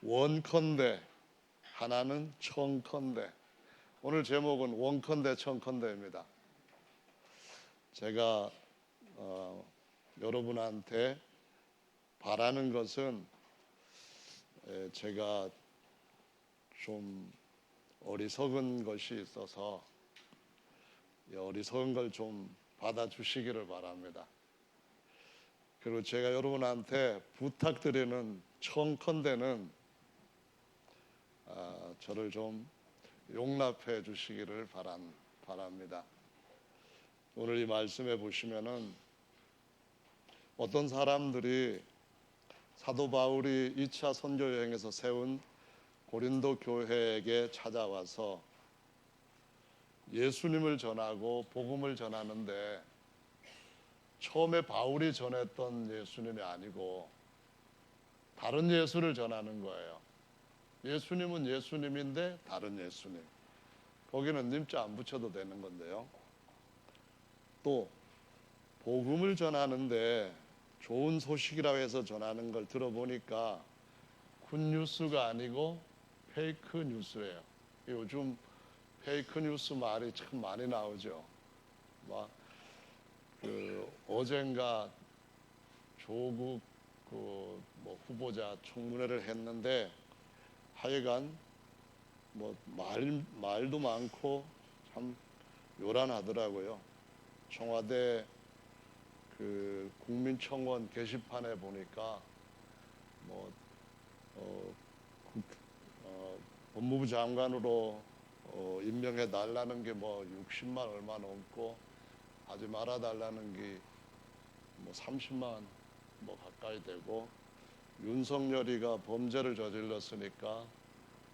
원컨대 하나는 청컨대. 오늘 제목은 원컨대 청컨대입니다. 제가 여러분한테 바라는 것은 제가 좀 어리석은 것이 있어서 어리석은 걸 좀 받아주시기를 바랍니다. 그리고 제가 여러분한테 부탁드리는 청컨대는 저를 좀 용납해 주시기를 바랍니다. 오늘 이 말씀에 보시면은 어떤 사람들이 사도 바울이 2차 선교 여행에서 세운 고린도 교회에게 찾아와서 예수님을 전하고 복음을 전하는데 처음에 바울이 전했던 예수님이 아니고 다른 예수를 전하는 거예요. 예수님은 예수님인데 다른 예수님. 거기는 님자 안 붙여도 되는 건데요. 또 복음을 전하는데 좋은 소식이라고 해서 전하는 걸 들어보니까 굿뉴스가 아니고 페이크 뉴스예요. 요즘 페이크 뉴스 말이 참 많이 나오죠. 어젠가 조국 후보자 청문회를 했는데 하여간 말도 많고 참 요란하더라고요. 청와대 국민청원 게시판에 보니까 법무부 장관으로 임명해 달라는 게 60만 얼마 넘고 하지 말아 달라는 게 30만 가까이 되고 윤석열이가 범죄를 저질렀으니까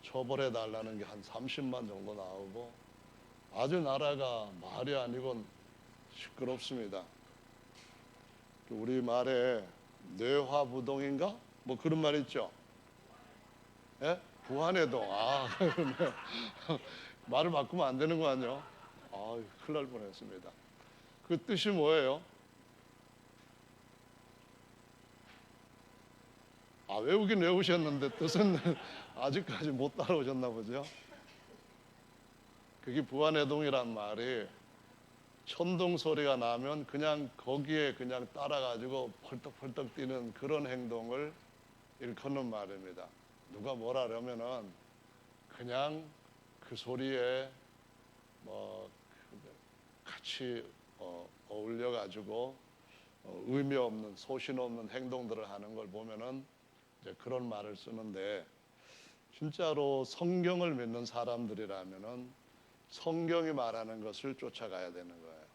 처벌해 달라는 게 한 30만 정도 나오고 아주 나라가 말이 아니고 시끄럽습니다. 우리 말에 뇌화부동인가? 그런 말 있죠? 예? 부안해동. 그러네. 말을 바꾸면 안 되는 거 아니요? 큰일 날 뻔했습니다. 그 뜻이 뭐예요? 외우긴 외우셨는데 뜻은 아직까지 못 따라오셨나 보죠? 그게 부안해동이란 말이 천둥 소리가 나면 그냥 거기에 그냥 따라가지고 펄떡펄떡 뛰는 그런 행동을 일컫는 말입니다. 누가 뭐라 하려면은 그냥 그 소리에 같이 어울려가지고 의미 없는 소신 없는 행동들을 하는 걸 보면은 이제 그런 말을 쓰는데 진짜로 성경을 믿는 사람들이라면은 성경이 말하는 것을 쫓아가야 되는 거예요.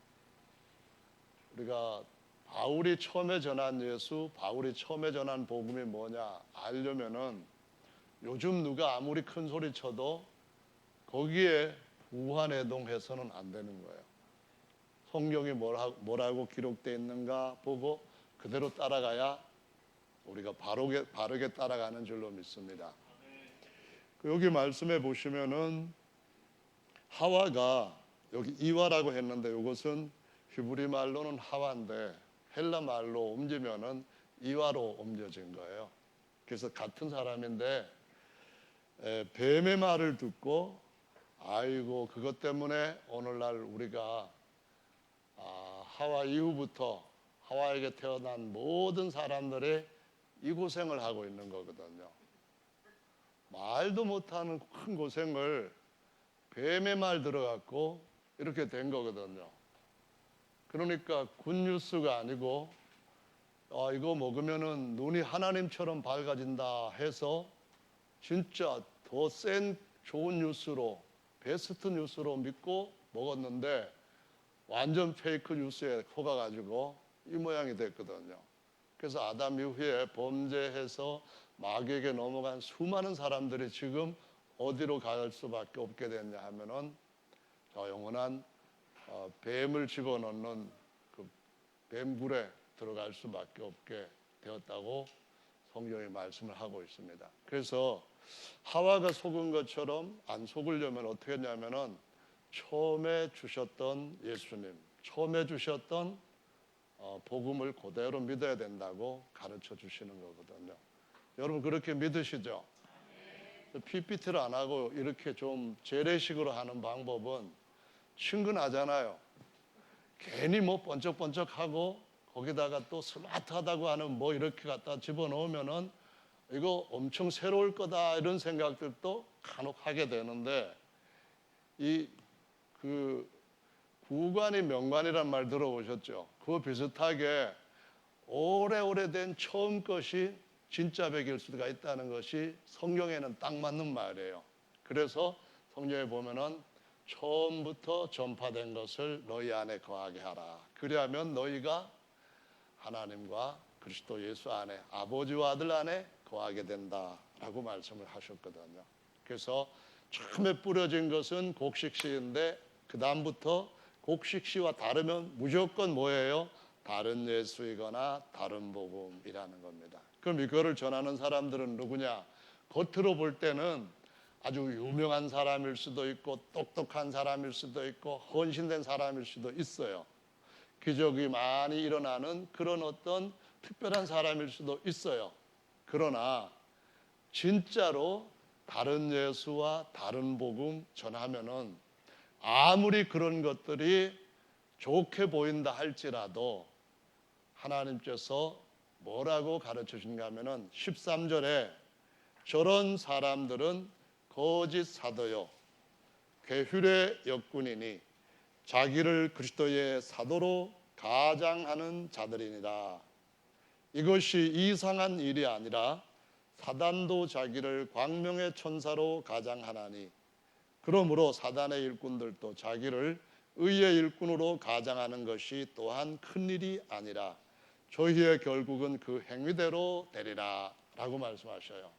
우리가 바울이 처음에 전한 예수, 바울이 처음에 전한 복음이 뭐냐 알려면은 요즘 누가 아무리 큰 소리 쳐도 거기에 우한해동해서는 안 되는 거예요. 성경이 뭐라고 기록되어 있는가 보고 그대로 따라가야 우리가 바르게 따라가는 줄로 믿습니다. 여기 말씀해 보시면은 하와가 여기 이와라고 했는데 이것은 히브리 말로는 하와인데 헬라 말로 옮기면은 이와로 옮겨진 거예요. 그래서 같은 사람인데 뱀의 말을 듣고 아이고 그것 때문에 오늘날 우리가 하와 이후부터 하와에게 태어난 모든 사람들이 이 고생을 하고 있는 거거든요. 말도 못하는 큰 고생을 뱀의 말 들어갖고 이렇게 된 거거든요. 그러니까 굿뉴스가 아니고 이거 먹으면은 눈이 하나님처럼 밝아진다 해서 진짜 더 센 좋은 뉴스로 베스트 뉴스로 믿고 먹었는데 완전 페이크 뉴스에 속아가지고 이 모양이 됐거든요. 그래서 아담 이후에 범죄해서 마귀에게 넘어간 수많은 사람들이 지금 어디로 갈 수밖에 없게 됐냐 하면은 영원한 뱀을 집어넣는 그 뱀굴에 들어갈 수밖에 없게 되었다고 성경이 말씀을 하고 있습니다. 그래서 하와가 속은 것처럼 안 속으려면 어떻게 했냐면은 처음에 주셨던 예수님, 처음에 주셨던 복음을 그대로 믿어야 된다고 가르쳐 주시는 거거든요. 여러분 그렇게 믿으시죠? PPT를 안 하고 이렇게 좀 재래식으로 하는 방법은 친근하잖아요. 괜히 뭐 번쩍번쩍하고 거기다가 또 스마트하다고 하는 뭐 이렇게 갖다 집어넣으면은 이거 엄청 새로울 거다 이런 생각들도 간혹 하게 되는데, 이 그 구관이 명관이란 말 들어보셨죠? 그거 비슷하게 오래된 처음 것이 진짜 백일 수가 있다는 것이 성경에는 딱 맞는 말이에요. 그래서 성경에 보면은 처음부터 전파된 것을 너희 안에 거하게 하라. 그리하면 너희가 하나님과 그리스도 예수 안에, 아버지와 아들 안에 거하게 된다라고 말씀을 하셨거든요. 그래서 처음에 뿌려진 것은 곡식씨인데 그 다음부터 곡식씨와 다르면 무조건 뭐예요? 다른 예수이거나 다른 복음이라는 겁니다. 그럼 이거를 전하는 사람들은 누구냐? 겉으로 볼 때는 아주 유명한 사람일 수도 있고 똑똑한 사람일 수도 있고 헌신된 사람일 수도 있어요. 기적이 많이 일어나는 그런 어떤 특별한 사람일 수도 있어요. 그러나 진짜로 다른 예수와 다른 복음 전하면은 아무리 그런 것들이 좋게 보인다 할지라도 하나님께서 뭐라고 가르쳐 주신가 하면은 13절에 저런 사람들은 거짓 사도요 괴휼의 역군이니 자기를 그리스도의 사도로 가장하는 자들이니라. 이것이 이상한 일이 아니라 사단도 자기를 광명의 천사로 가장하나니 그러므로 사단의 일꾼들도 자기를 의의 일꾼으로 가장하는 것이 또한 큰일이 아니라 저희의 결국은 그 행위대로 되리라 라고 말씀하셔요.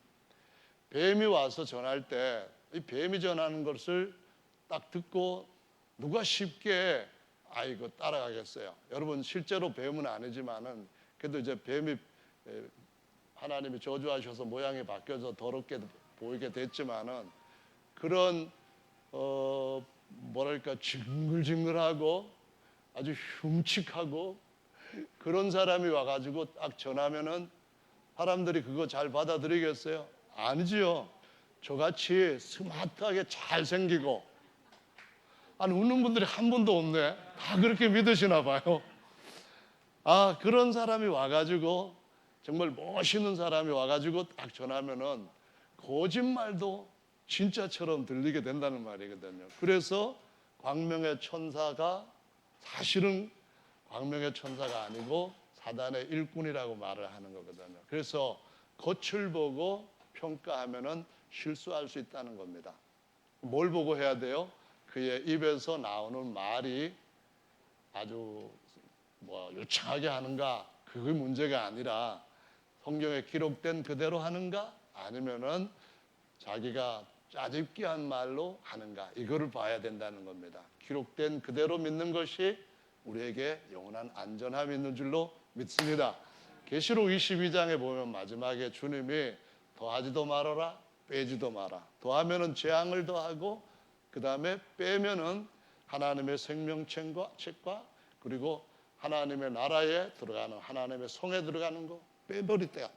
뱀이 와서 전할 때 이 뱀이 전하는 것을 딱 듣고 누가 쉽게 이거 따라가겠어요. 여러분 실제로 뱀은 아니지만은 그래도 이제 뱀이 하나님이 저주하셔서 모양이 바뀌어서 더럽게 보이게 됐지만은 그런 뭐랄까 징글징글하고 아주 흉측하고 그런 사람이 와가지고 딱 전하면은 사람들이 그거 잘 받아들이겠어요? 아니지요. 저같이 스마트하게 잘생기고 웃는 분들이 한 분도 없네. 다 그렇게 믿으시나 봐요. 그런 사람이 와가지고 정말 멋있는 사람이 와가지고 딱 전하면은 거짓말도 진짜처럼 들리게 된다는 말이거든요. 그래서 광명의 천사가 사실은 광명의 천사가 아니고 사단의 일꾼이라고 말을 하는 거거든요. 그래서 겉을 보고 평가하면은 실수할 수 있다는 겁니다. 뭘 보고 해야 돼요? 그의 입에서 나오는 말이 아주 유창하게 하는가? 그게 문제가 아니라 성경에 기록된 그대로 하는가? 아니면은 자기가 짜집기 한 말로 하는가? 이거를 봐야 된다는 겁니다. 기록된 그대로 믿는 것이 우리에게 영원한 안전함이 있는 줄로 믿습니다. 계시록 22장에 보면 마지막에 주님이 더하지도 말아라, 빼지도 마라. 더하면은 재앙을 더하고 그 다음에 빼면은 하나님의 생명책과 그리고 하나님의 나라에 들어가는 하나님의 성에 들어가는 거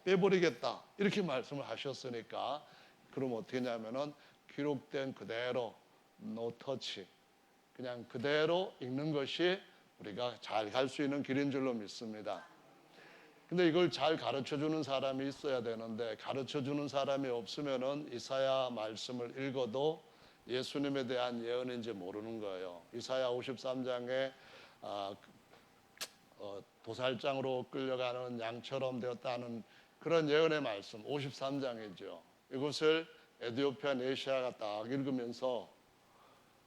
빼버리겠다 이렇게 말씀을 하셨으니까 그럼 어떻게 하냐면은 기록된 그대로 no touch 그냥 그대로 읽는 것이 우리가 잘 갈 수 있는 길인 줄로 믿습니다. 근데 이걸 잘 가르쳐주는 사람이 있어야 되는데 가르쳐주는 사람이 없으면은 이사야 말씀을 읽어도 예수님에 대한 예언인지 모르는 거예요. 이사야 53장에 도살장으로 끌려가는 양처럼 되었다는 그런 예언의 말씀 53장이죠. 이것을 에디오피아 네시아가 딱 읽으면서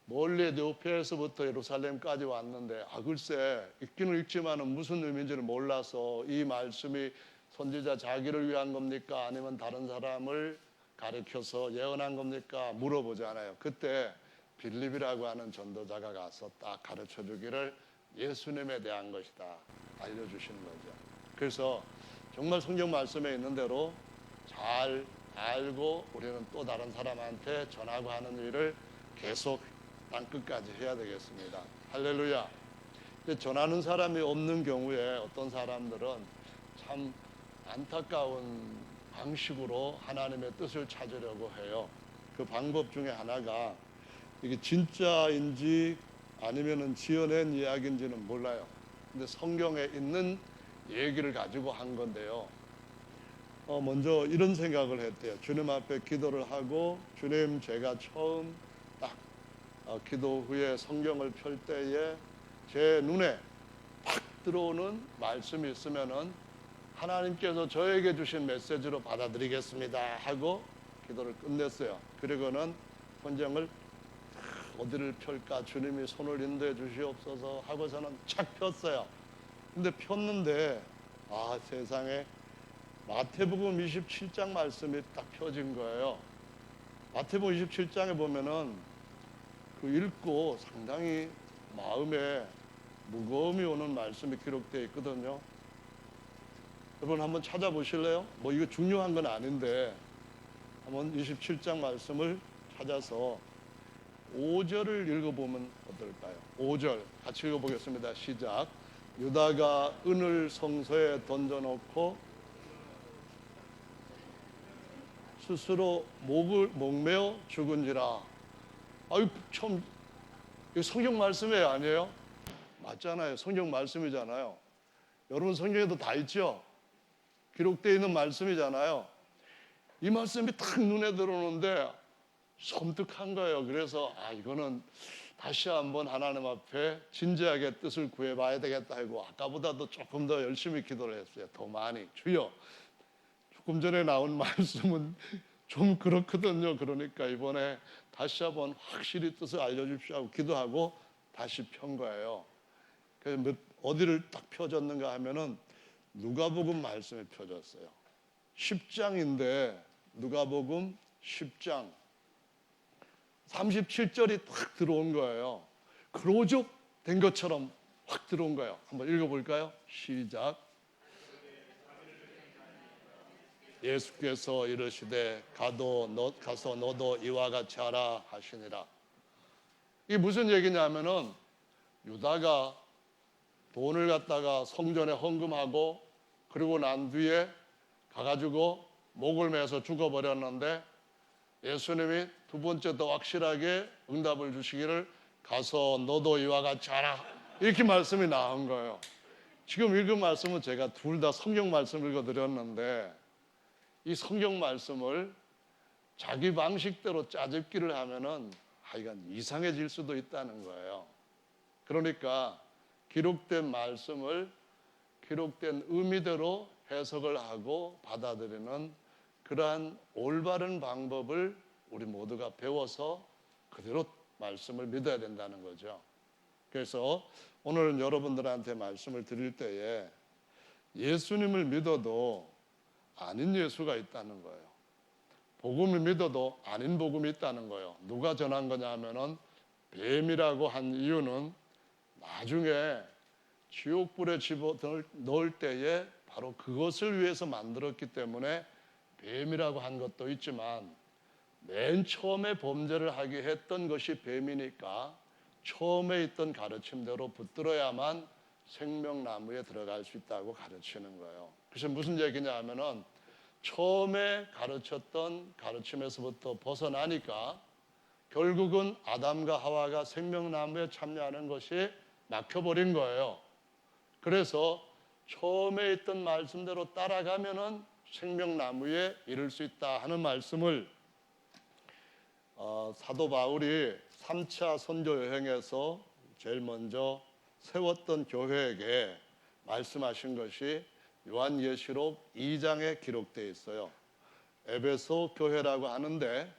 멀리 에디오피아에서부터 예루살렘까지 왔는데 글쎄 읽기는 읽지만은 무슨 의미인지를 몰라서 이 말씀이 선지자 자기를 위한 겁니까? 아니면 다른 사람을 가르쳐서 예언한 겁니까? 물어보잖아요. 그때 빌립이라고 하는 전도자가 가서 딱 가르쳐 주기를 예수님에 대한 것이다 알려주시는 거죠. 그래서 정말 성경 말씀에 있는 대로 잘 알고 우리는 또 다른 사람한테 전하고 하는 일을 계속 땅끝까지 해야 되겠습니다. 할렐루야. 전하는 사람이 없는 경우에 어떤 사람들은 참 안타까운 방식으로 하나님의 뜻을 찾으려고 해요. 그 방법 중에 하나가 이게 진짜인지 아니면은 지어낸 이야기인지는 몰라요. 근데 성경에 있는 얘기를 가지고 한 건데요. 먼저 이런 생각을 했대요. 주님 앞에 기도를 하고 주님 제가 처음 딱 기도 후에 성경을 펼 때에 제 눈에 팍 들어오는 말씀이 있으면은 하나님께서 저에게 주신 메시지로 받아들이겠습니다 하고 기도를 끝냈어요. 그리고는 본정을 어디를 펼까 주님이 손을 인도해 주시옵소서 하고서는 착 폈어요. 근데 폈는데 세상에 마태복음 27장 말씀이 딱 펴진 거예요. 마태복음 27장에 보면은 그 읽고 상당히 마음에 무거움이 오는 말씀이 기록되어 있거든요. 여러분 한번 찾아보실래요? 뭐 이거 중요한 건 아닌데 한번 27장 말씀을 찾아서 5절을 읽어보면 어떨까요? 5절 같이 읽어보겠습니다. 시작. 유다가 은을 성소에 던져놓고 스스로 목매어 죽은지라. 처음 이거 성경 말씀이에요, 아니에요? 맞잖아요. 성경 말씀이잖아요. 여러분 성경에도 다 있죠? 기록되어 있는 말씀이잖아요. 이 말씀이 딱 눈에 들어오는데 섬뜩한 거예요. 그래서 이거는 다시 한번 하나님 앞에 진지하게 뜻을 구해봐야 되겠다 하고 아까보다도 조금 더 열심히 기도를 했어요. 더 많이. 주여, 조금 전에 나온 말씀은 좀 그렇거든요. 그러니까 이번에 다시 한번 확실히 뜻을 알려주십시오 하고 기도하고 다시 편 거예요. 그래서 어디를 딱 펴졌는가 하면은 누가복음 말씀에 펴졌어요. 10장인데 누가복음 10장 37절이 딱 들어온 거예요. 크로족 된 것처럼 확 들어온 거예요. 한번 읽어볼까요? 시작. 예수께서 이르시되 가서 너도 이와 같이 하라 하시니라. 이게 무슨 얘기냐면은 유다가 돈을 갖다가 성전에 헌금하고 그리고 난 뒤에 가가지고 목을 매서 죽어버렸는데 예수님이 두 번째 더 확실하게 응답을 주시기를 가서 너도 이와 같이 하라 이렇게 말씀이 나온 거예요. 지금 읽은 말씀은 제가 둘 다 성경 말씀 읽어드렸는데 이 성경 말씀을 자기 방식대로 짜집기를 하면은 이건 이상해질 수도 있다는 거예요. 그러니까 기록된 말씀을 기록된 의미대로 해석을 하고 받아들이는 그러한 올바른 방법을 우리 모두가 배워서 그대로 말씀을 믿어야 된다는 거죠. 그래서 오늘은 여러분들한테 말씀을 드릴 때에 예수님을 믿어도 아닌 예수가 있다는 거예요. 복음을 믿어도 아닌 복음이 있다는 거예요. 누가 전한 거냐 하면은 뱀이라고 한 이유는 나중에 지옥불에 집어넣을 때에 바로 그것을 위해서 만들었기 때문에 뱀이라고 한 것도 있지만 맨 처음에 범죄를 하게 했던 것이 뱀이니까 처음에 있던 가르침대로 붙들어야만 생명나무에 들어갈 수 있다고 가르치는 거예요. 그래서 무슨 얘기냐 하면은 처음에 가르쳤던 가르침에서부터 벗어나니까 결국은 아담과 하와가 생명나무에 참여하는 것이 막혀버린 거예요. 그래서 처음에 있던 말씀대로 따라가면은 생명나무에 이를 수 있다 하는 말씀을 사도 바울이 3차 선교 여행에서 제일 먼저 세웠던 교회에게 말씀하신 것이 요한예시록 2장에 기록되어 있어요. 에베소 교회라고 하는데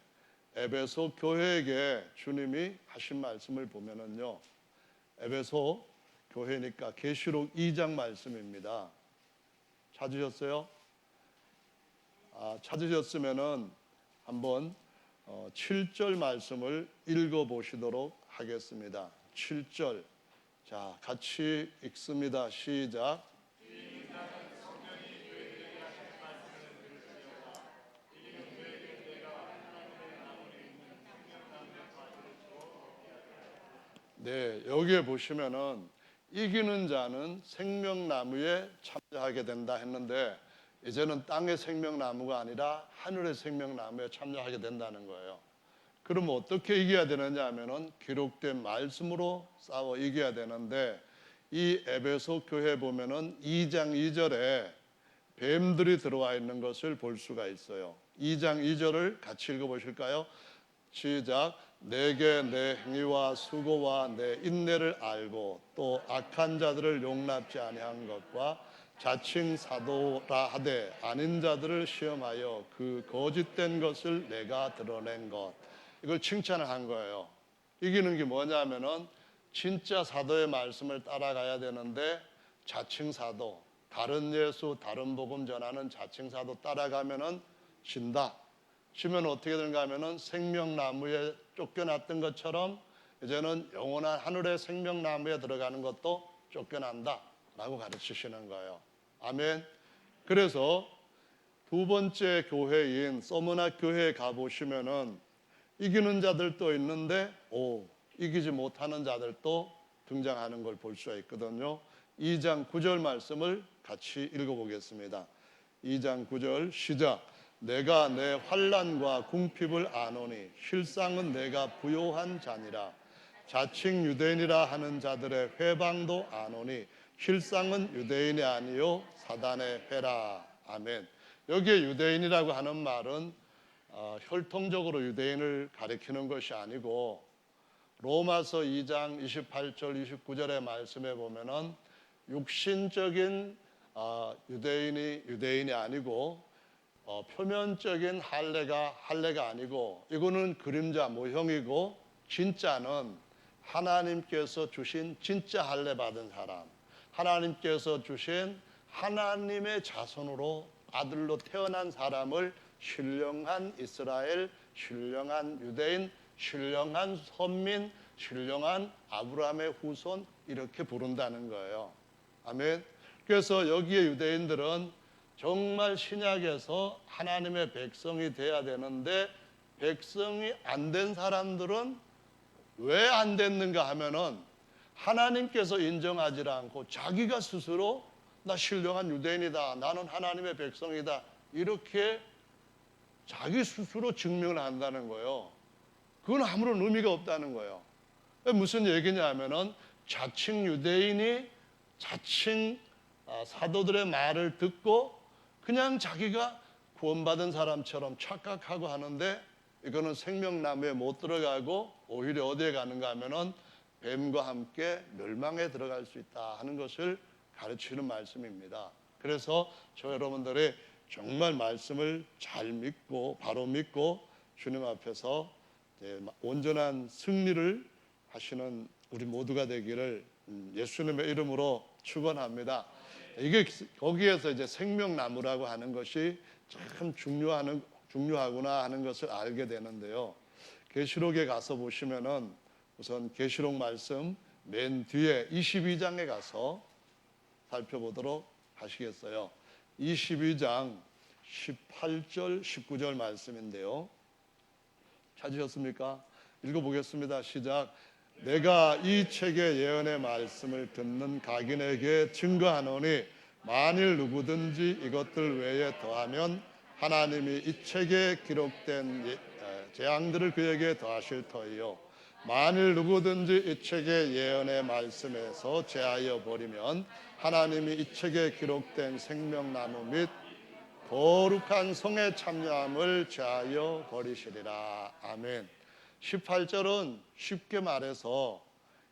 에베소 교회에게 주님이 하신 말씀을 보면은요. 에베소 교회니까 계시록 2장 말씀입니다. 찾으셨어요? 찾으셨으면은 한번 7절 말씀을 읽어보시도록 하겠습니다. 7절. 자, 같이 읽습니다. 시작. 네, 여기에 보시면은 이기는 자는 생명나무에 참여하게 된다 했는데 이제는 땅의 생명나무가 아니라 하늘의 생명나무에 참여하게 된다는 거예요. 그럼 어떻게 이겨야 되느냐 하면은 기록된 말씀으로 싸워 이겨야 되는데, 이 에베소 교회 보면은 2장 2절에 뱀들이 들어와 있는 것을 볼 수가 있어요. 2장 2절을 같이 읽어보실까요? 시작. 내게 내 행위와 수고와 내 인내를 알고 또 악한 자들을 용납지 아니한 것과 자칭 사도라 하되 아닌 자들을 시험하여 그 거짓된 것을 내가 드러낸 것. 이걸 칭찬을 한 거예요. 이기는 게 뭐냐면은 진짜 사도의 말씀을 따라가야 되는데, 자칭 사도, 다른 예수, 다른 복음 전하는 자칭 사도 따라가면은 진다. 지면 어떻게 되는가 하면은 생명나무에 쫓겨났던 것처럼 이제는 영원한 하늘의 생명나무에 들어가는 것도 쫓겨난다 라고 가르치시는 거예요. 아멘. 그래서 두 번째 교회인 서문학 교회에 가보시면은 이기는 자들도 있는데 이기지 못하는 자들도 등장하는 걸 볼 수가 있거든요. 2장 9절 말씀을 같이 읽어보겠습니다. 2장 9절 시작. 내가 내 환난과 궁핍을 아노니 실상은 내가 부요한 자니라. 자칭 유대인이라 하는 자들의 회방도 아노니 실상은 유대인이 아니요 사단의 회라. 아멘. 여기에 유대인이라고 하는 말은 혈통적으로 유대인을 가리키는 것이 아니고, 로마서 2장 28절 29절의 말씀에 보면은 육신적인 유대인이 아니고 표면적인 할례가 아니고, 이거는 그림자 모형이고, 진짜는 하나님께서 주신 진짜 할례 받은 사람, 하나님께서 주신 하나님의 자손으로 아들로 태어난 사람을 신령한 이스라엘, 신령한 유대인, 신령한 선민, 신령한 아브라함의 후손, 이렇게 부른다는 거예요. 아멘. 그래서 여기에 유대인들은 정말 신약에서 하나님의 백성이 돼야 되는데, 백성이 안 된 사람들은 왜 안 됐는가 하면은 하나님께서 인정하지 않고 자기가 스스로 나 신령한 유대인이다, 나는 하나님의 백성이다, 이렇게 자기 스스로 증명을 한다는 거예요. 그건 아무런 의미가 없다는 거예요. 무슨 얘기냐 하면은 자칭 유대인이 자칭 사도들의 말을 듣고 그냥 자기가 구원받은 사람처럼 착각하고 하는데, 이거는 생명나무에 못 들어가고 오히려 어디에 가는가 하면은 뱀과 함께 멸망에 들어갈 수 있다 하는 것을 가르치는 말씀입니다. 그래서 저 여러분들이 정말 말씀을 잘 믿고 바로 믿고 주님 앞에서 온전한 승리를 하시는 우리 모두가 되기를 예수님의 이름으로 축원합니다. 이게 거기에서 이제 생명나무라고 하는 것이 참 중요하구나 하는 것을 알게 되는데요. 계시록에 가서 보시면은 우선 계시록 말씀 맨 뒤에 22장에 가서 살펴보도록 하시겠어요. 22장 18절 19절 말씀인데요. 찾으셨습니까? 읽어보겠습니다. 시작. 내가 이 책의 예언의 말씀을 듣는 각인에게 증거하노니 만일 누구든지 이것들 외에 더하면 하나님이 이 책에 기록된 재앙들을 그에게 더하실 터이요, 만일 누구든지 이 책의 예언의 말씀에서 제하여 버리면 하나님이 이 책에 기록된 생명나무 및 거룩한 성에 참여함을 제하여 버리시리라. 아멘. 18절은 쉽게 말해서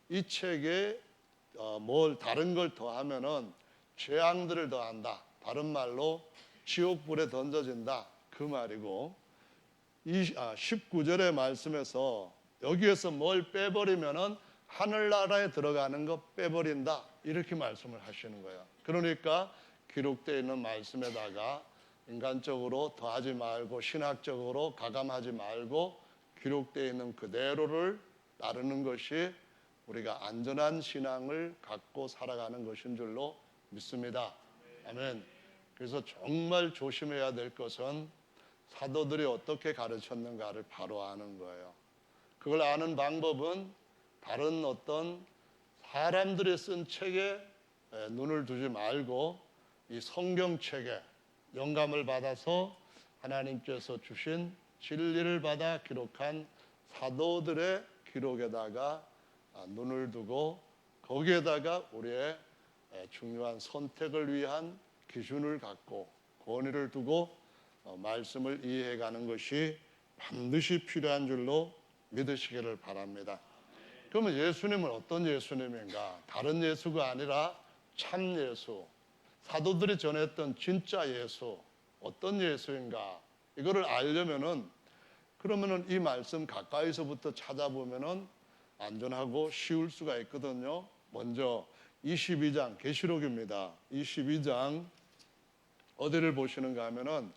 이 책에 다른 걸 더하면은 재앙들을 더한다, 다른 말로 지옥불에 던져진다, 그 말이고, 19절의 말씀에서 여기에서 뭘 빼버리면은 하늘나라에 들어가는 거 빼버린다, 이렇게 말씀을 하시는 거예요. 그러니까 기록되어 있는 말씀에다가 인간적으로 더하지 말고 신학적으로 가감하지 말고 기록되어 있는 그대로를 따르는 것이 우리가 안전한 신앙을 갖고 살아가는 것인 줄로 믿습니다. 아멘. 그래서 정말 조심해야 될 것은 사도들이 어떻게 가르쳤는가를 바로 아는 거예요. 그걸 아는 방법은 다른 어떤 사람들이 쓴 책에 눈을 두지 말고 이 성경책에 영감을 받아서 하나님께서 주신 진리를 받아 기록한 사도들의 기록에다가 눈을 두고 거기에다가 우리의 중요한 선택을 위한 기준을 갖고 권위를 두고 말씀을 이해해가는 것이 반드시 필요한 줄로 믿으시기를 바랍니다. 그러면 예수님은 어떤 예수님인가? 다른 예수가 아니라 참 예수, 사도들이 전했던 진짜 예수, 어떤 예수인가? 이거를 알려면은 그러면은 이 말씀 가까이서부터 찾아보면은 안전하고 쉬울 수가 있거든요. 먼저 22장 계시록입니다. 22장 어디를 보시는가 하면은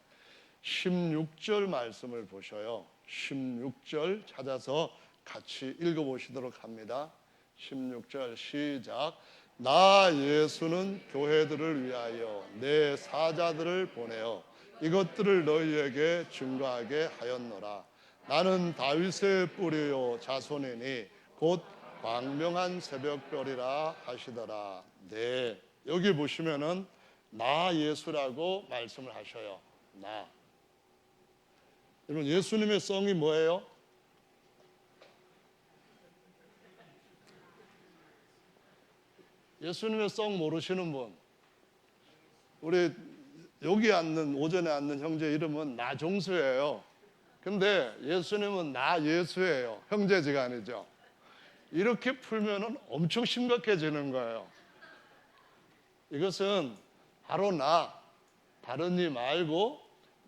16절 말씀을 보셔요. 16절 찾아서 같이 읽어보시도록 합니다. 16절 시작. 나 예수는 교회들을 위하여 내 사자들을 보내어 이것들을 너희에게 증거하게 하였노라. 나는 다윗의 뿌리요 자손이니 곧 광명한 새벽별이라 하시더라. 네, 여기 보시면은 나 예수라고 말씀을 하셔요. 나. 여러분 예수님의 성이 뭐예요? 예수님의 성 모르시는 분? 우리 여기 앉는 오전에 앉는 형제 이름은 나종수예요. 근데 예수님은 나 예수예요. 형제지가 아니죠. 이렇게 풀면은 엄청 심각해지는 거예요. 이것은 바로 나, 다른 이 말고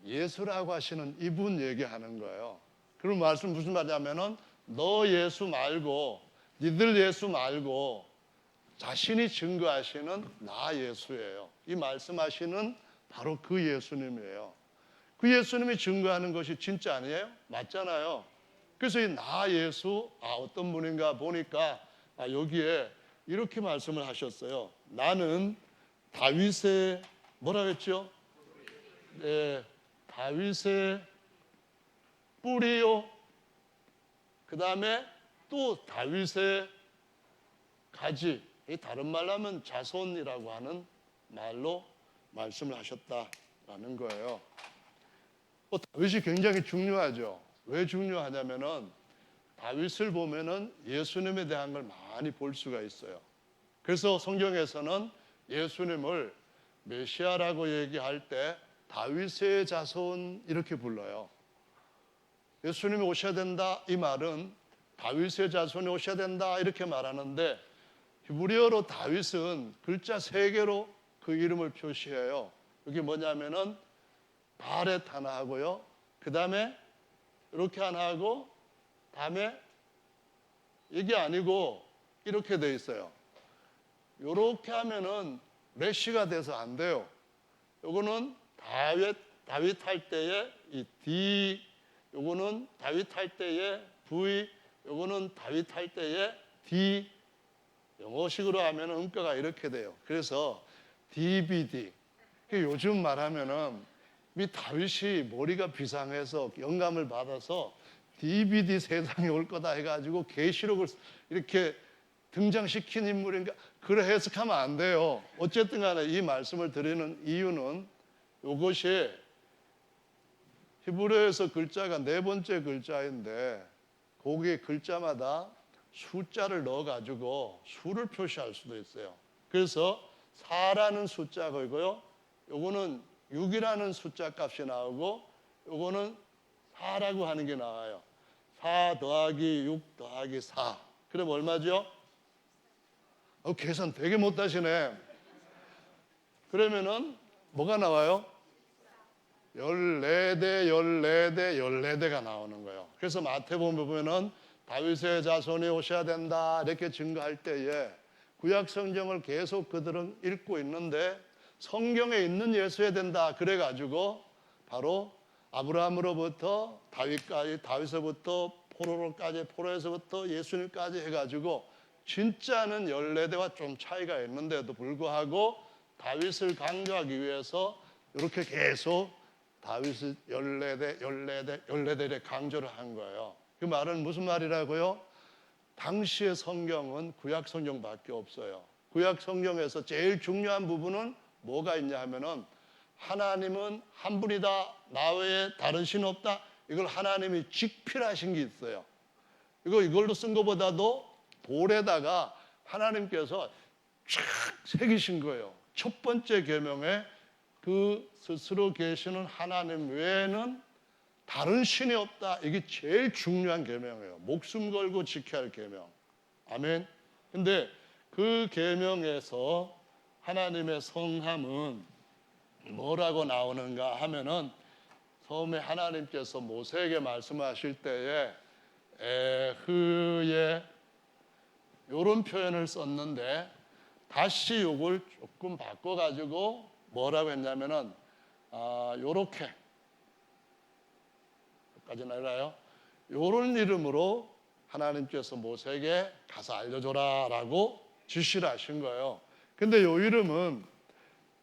예수라고 하시는 이분 얘기하는 거예요. 그런 말씀 무슨 말이냐면은 너 예수 말고, 니들 예수 말고 자신이 증거하시는 나 예수예요. 이 말씀하시는 바로 그 예수님이에요. 그 예수님이 증거하는 것이 진짜 아니에요? 맞잖아요. 그래서 이 나 예수, 어떤 분인가 보니까 여기에 이렇게 말씀을 하셨어요. 나는 다윗의 뭐라 했죠? 네, 다윗의 뿌리요. 그 다음에 또 다윗의 가지. 이 다른 말로 하면 자손이라고 하는 말로 말씀을 하셨다라는 거예요. 다윗이 굉장히 중요하죠. 왜 중요하냐면은 다윗을 보면은 예수님에 대한 걸 많이 볼 수가 있어요. 그래서 성경에서는 예수님을 메시아라고 얘기할 때 다윗의 자손 이렇게 불러요. 예수님이 오셔야 된다 이 말은 다윗의 자손이 오셔야 된다 이렇게 말하는데 히브리어로 다윗은 글자 3개로 그 이름을 표시해요. 이게 뭐냐면은 바렛 하나 하고요. 그 다음에 이렇게 하나 하고 다음에 이게 아니고 이렇게 돼 있어요. 이렇게 하면은 메시가 돼서 안 돼요. 요거는 다윗 할 때의 이 D, 요거는 다윗 할 때의 V, 요거는 다윗 할 때의 D. 영어식으로 하면 음가가 이렇게 돼요. 그래서 DVD. 요즘 말하면은 이 다윗이 머리가 비상해서 영감을 받아서 DVD 세상에 올 거다 해가지고 계시록을 이렇게 등장시킨 인물인가? 그래 해석하면 안 돼요. 어쨌든 간에 이 말씀을 드리는 이유는 이것이 히브리어에서 글자가 4번째 글자인데 거기에 글자마다 숫자를 넣어가지고 수를 표시할 수도 있어요. 그래서 4라는 숫자고요. 요거는 6이라는 숫자 값이 나오고 요거는 4라고 하는 게 나와요. 4 더하기 6 더하기 4. 그럼 얼마죠? 계산 되게 못하시네. 그러면은 뭐가 나와요? 14대, 14대, 14대가 나오는 거예요. 그래서 마태복음 보면은 다윗의 자손이 오셔야 된다 이렇게 증거할 때에 구약 성경을 계속 그들은 읽고 있는데 성경에 있는 예수여야 된다 그래가지고 바로 아브라함으로부터 다윗까지, 다윗에서부터 포로로까지, 포로에서부터 예수님까지 해가지고 진짜는 14대와 좀 차이가 있는데도 불구하고 다윗을 강조하기 위해서 이렇게 계속 다윗을 14대, 14대, 14대를 강조를 한 거예요. 그 말은 무슨 말이라고요? 당시의 성경은 구약 성경밖에 없어요. 구약 성경에서 제일 중요한 부분은 뭐가 있냐 하면은 하나님은 한 분이다. 나 외에 다른 신 없다. 이걸 하나님이 직필하신 게 있어요. 이걸로 쓴 것보다도 돌에다가 하나님께서 쫙 새기신 거예요. 첫 번째 계명에 그 스스로 계시는 하나님 외에는 다른 신이 없다. 이게 제일 중요한 계명이에요. 목숨 걸고 지켜야 할 계명. 아멘. 근데 그 계명에서 하나님의 성함은 뭐라고 나오는가 하면은 처음에 하나님께서 모세에게 말씀하실 때에 에흐에 이런 표현을 썼는데 다시 이걸 조금 바꿔가지고 뭐라고 했냐면은 요렇게 까지 나가요. 요런 이름으로 하나님께서 모세에게 가서 알려줘라라고 지시를 하신 거예요. 근데 요 이름은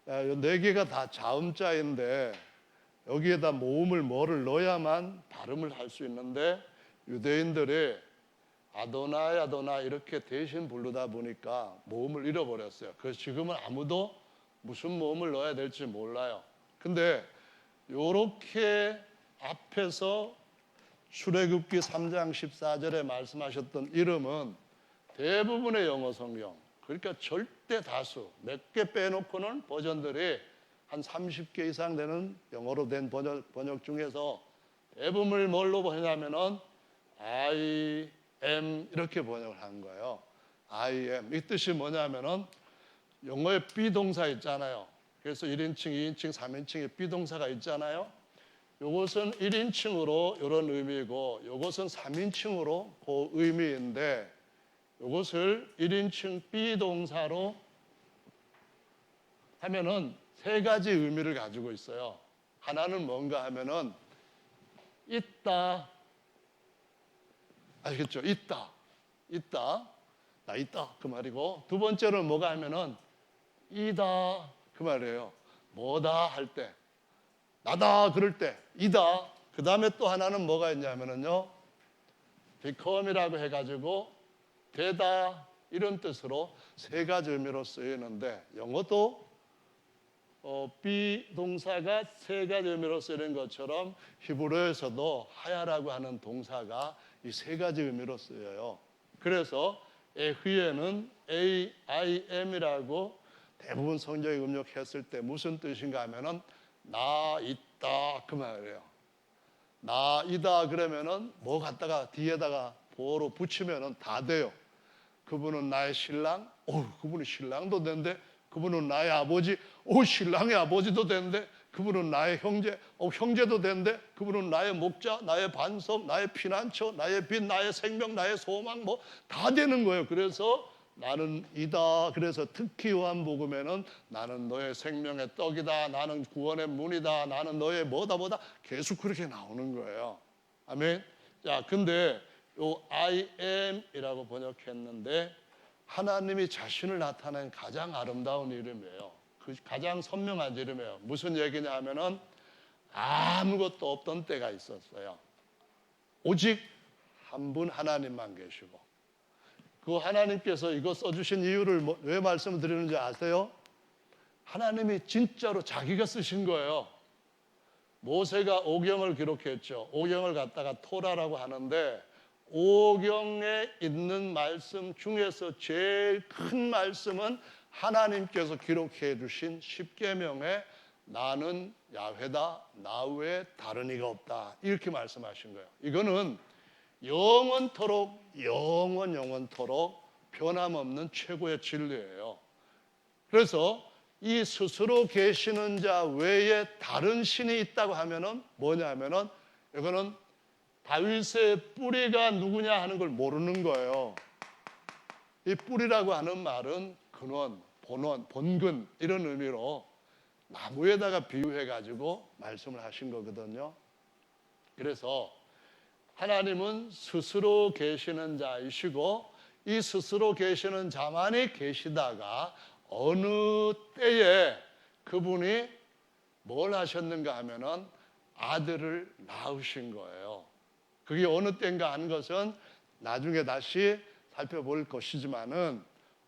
네 개가 다 자음자인데 여기에다 모음을 뭐를 넣어야만 발음을 할 수 있는데 유대인들이 아도나이 아도나이 이렇게 대신 부르다 보니까 모음을 잃어버렸어요. 그래서 지금은 아무도 무슨 모음을 넣어야 될지 몰라요. 근데 요렇게 앞에서 출애굽기 3장 14절에 말씀하셨던 이름은 대부분의 영어 성경, 그러니까 절대 다수, 몇 개 빼놓고는 버전들이 한 30개 이상 되는 영어로 된 번역 중에서 대부분을 뭘로 번역하면은 I am 이렇게 번역을 한 거예요. I am. 이 뜻이 뭐냐면은 영어에 비동사 있잖아요. 그래서 1인칭, 2인칭, 3인칭에 비동사가 있잖아요. 요것은 1인칭으로 이런 의미이고 요것은 3인칭으로 그 의미인데 요것을 1인칭 비동사로 하면은 세 가지 의미를 가지고 있어요. 하나는 뭔가 하면은 있다. 아시겠죠? 있다. 나 있다. 그 말이고 두 번째는 뭐가 하면은 이다. 그 말이에요. 뭐다 할 때. 나다 그럴 때. 이다. 그 다음에 또 하나는 뭐가 있냐면은요. become이라고 해가지고 되다. 이런 뜻으로 세 가지 의미로 쓰이는데 영어도 비동사가 세 가지 의미로 쓰이는 것처럼 히브리어에서도 하야라고 하는 동사가 이 세 가지 의미로 쓰여요. 그래서 에흐에는 AIM이라고 대부분 성경에 음력했을 때 무슨 뜻인가 하면은 나 있다 그 말이에요. 나 이다 그러면은 뭐 갖다가 뒤에다가 보어로 붙이면은 다 돼요. 그분은 나의 신랑, 그분이 신랑도 된대. 그분은 나의 아버지, 신랑의 아버지도 된대. 그분은 나의 형제, 형제도 된대. 그분은 나의 목자, 나의 반석, 나의 피난처, 나의 빛, 나의 생명, 나의 소망 뭐 다 되는 거예요. 그래서 나는 이다. 그래서 특히 요한복음에는 나는 너의 생명의 떡이다. 나는 구원의 문이다. 나는 너의 뭐다 계속 그렇게 나오는 거예요. 아멘. 자, 근데 요 I am이라고 번역했는데 하나님이 자신을 나타낸 가장 아름다운 이름이에요. 그 가장 선명한 이름이에요. 무슨 얘기냐 하면은 아무것도 없던 때가 있었어요. 오직 한 분 하나님만 계시고 그 하나님께서 이거 써주신 이유를 왜 말씀을 드리는지 아세요? 하나님이 진짜로 자기가 쓰신 거예요. 모세가 오경을 기록했죠. 오경을 갖다가 토라라고 하는데 오경에 있는 말씀 중에서 제일 큰 말씀은 하나님께서 기록해 주신 십계명에 나는 야훼다 나 외에 다른 이가 없다 이렇게 말씀하신 거예요. 이거는 영원토록 변함없는 최고의 진리예요. 그래서 이 스스로 계시는 자 외에 다른 신이 있다고 하면은 뭐냐 하면은 이거는 다윗의 뿌리가 누구냐 하는 걸 모르는 거예요. 이 뿌리라고 하는 말은 근원, 본원, 본근 이런 의미로 나무에다가 비유해 가지고 말씀을 하신 거거든요. 그래서 하나님은 스스로 계시는 자이시고 이 스스로 계시는 자만이 계시다가 어느 때에 그분이 뭘 하셨는가 하면은 아들을 낳으신 거예요. 그게 어느 때인가 하는 것은 나중에 다시 살펴볼 것이지만은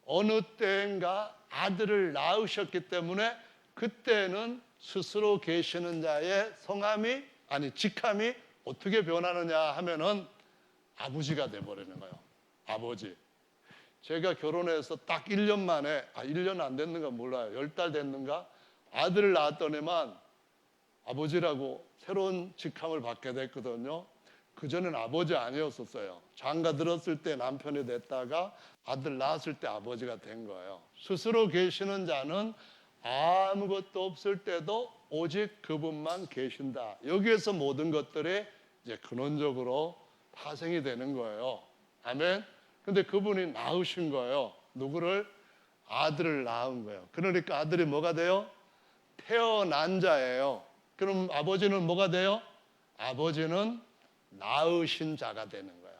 어느 때인가 아들을 낳으셨기 때문에 그때는 스스로 계시는 자의 성함이 직함이 어떻게 변하느냐 하면은 아버지가 돼버리는 거예요. 아버지. 제가 결혼해서 딱 1년 만에 1년 안 됐는가 몰라요. 10달 됐는가 아들을 낳았더니만 아버지라고 새로운 직함을 받게 됐거든요. 그전엔 아버지 아니었었어요. 장가 들었을 때 남편이 됐다가 아들 낳았을 때 아버지가 된 거예요. 스스로 계시는 자는 아무것도 없을 때도 오직 그분만 계신다. 여기에서 모든 것들이 이제 근원적으로 파생이 되는 거예요. 아멘. 근데 그분이 낳으신 거예요. 누구를? 아들을 낳은 거예요. 그러니까 아들이 뭐가 돼요? 태어난 자예요. 그럼 아버지는 뭐가 돼요? 아버지는 낳으신 자가 되는 거예요.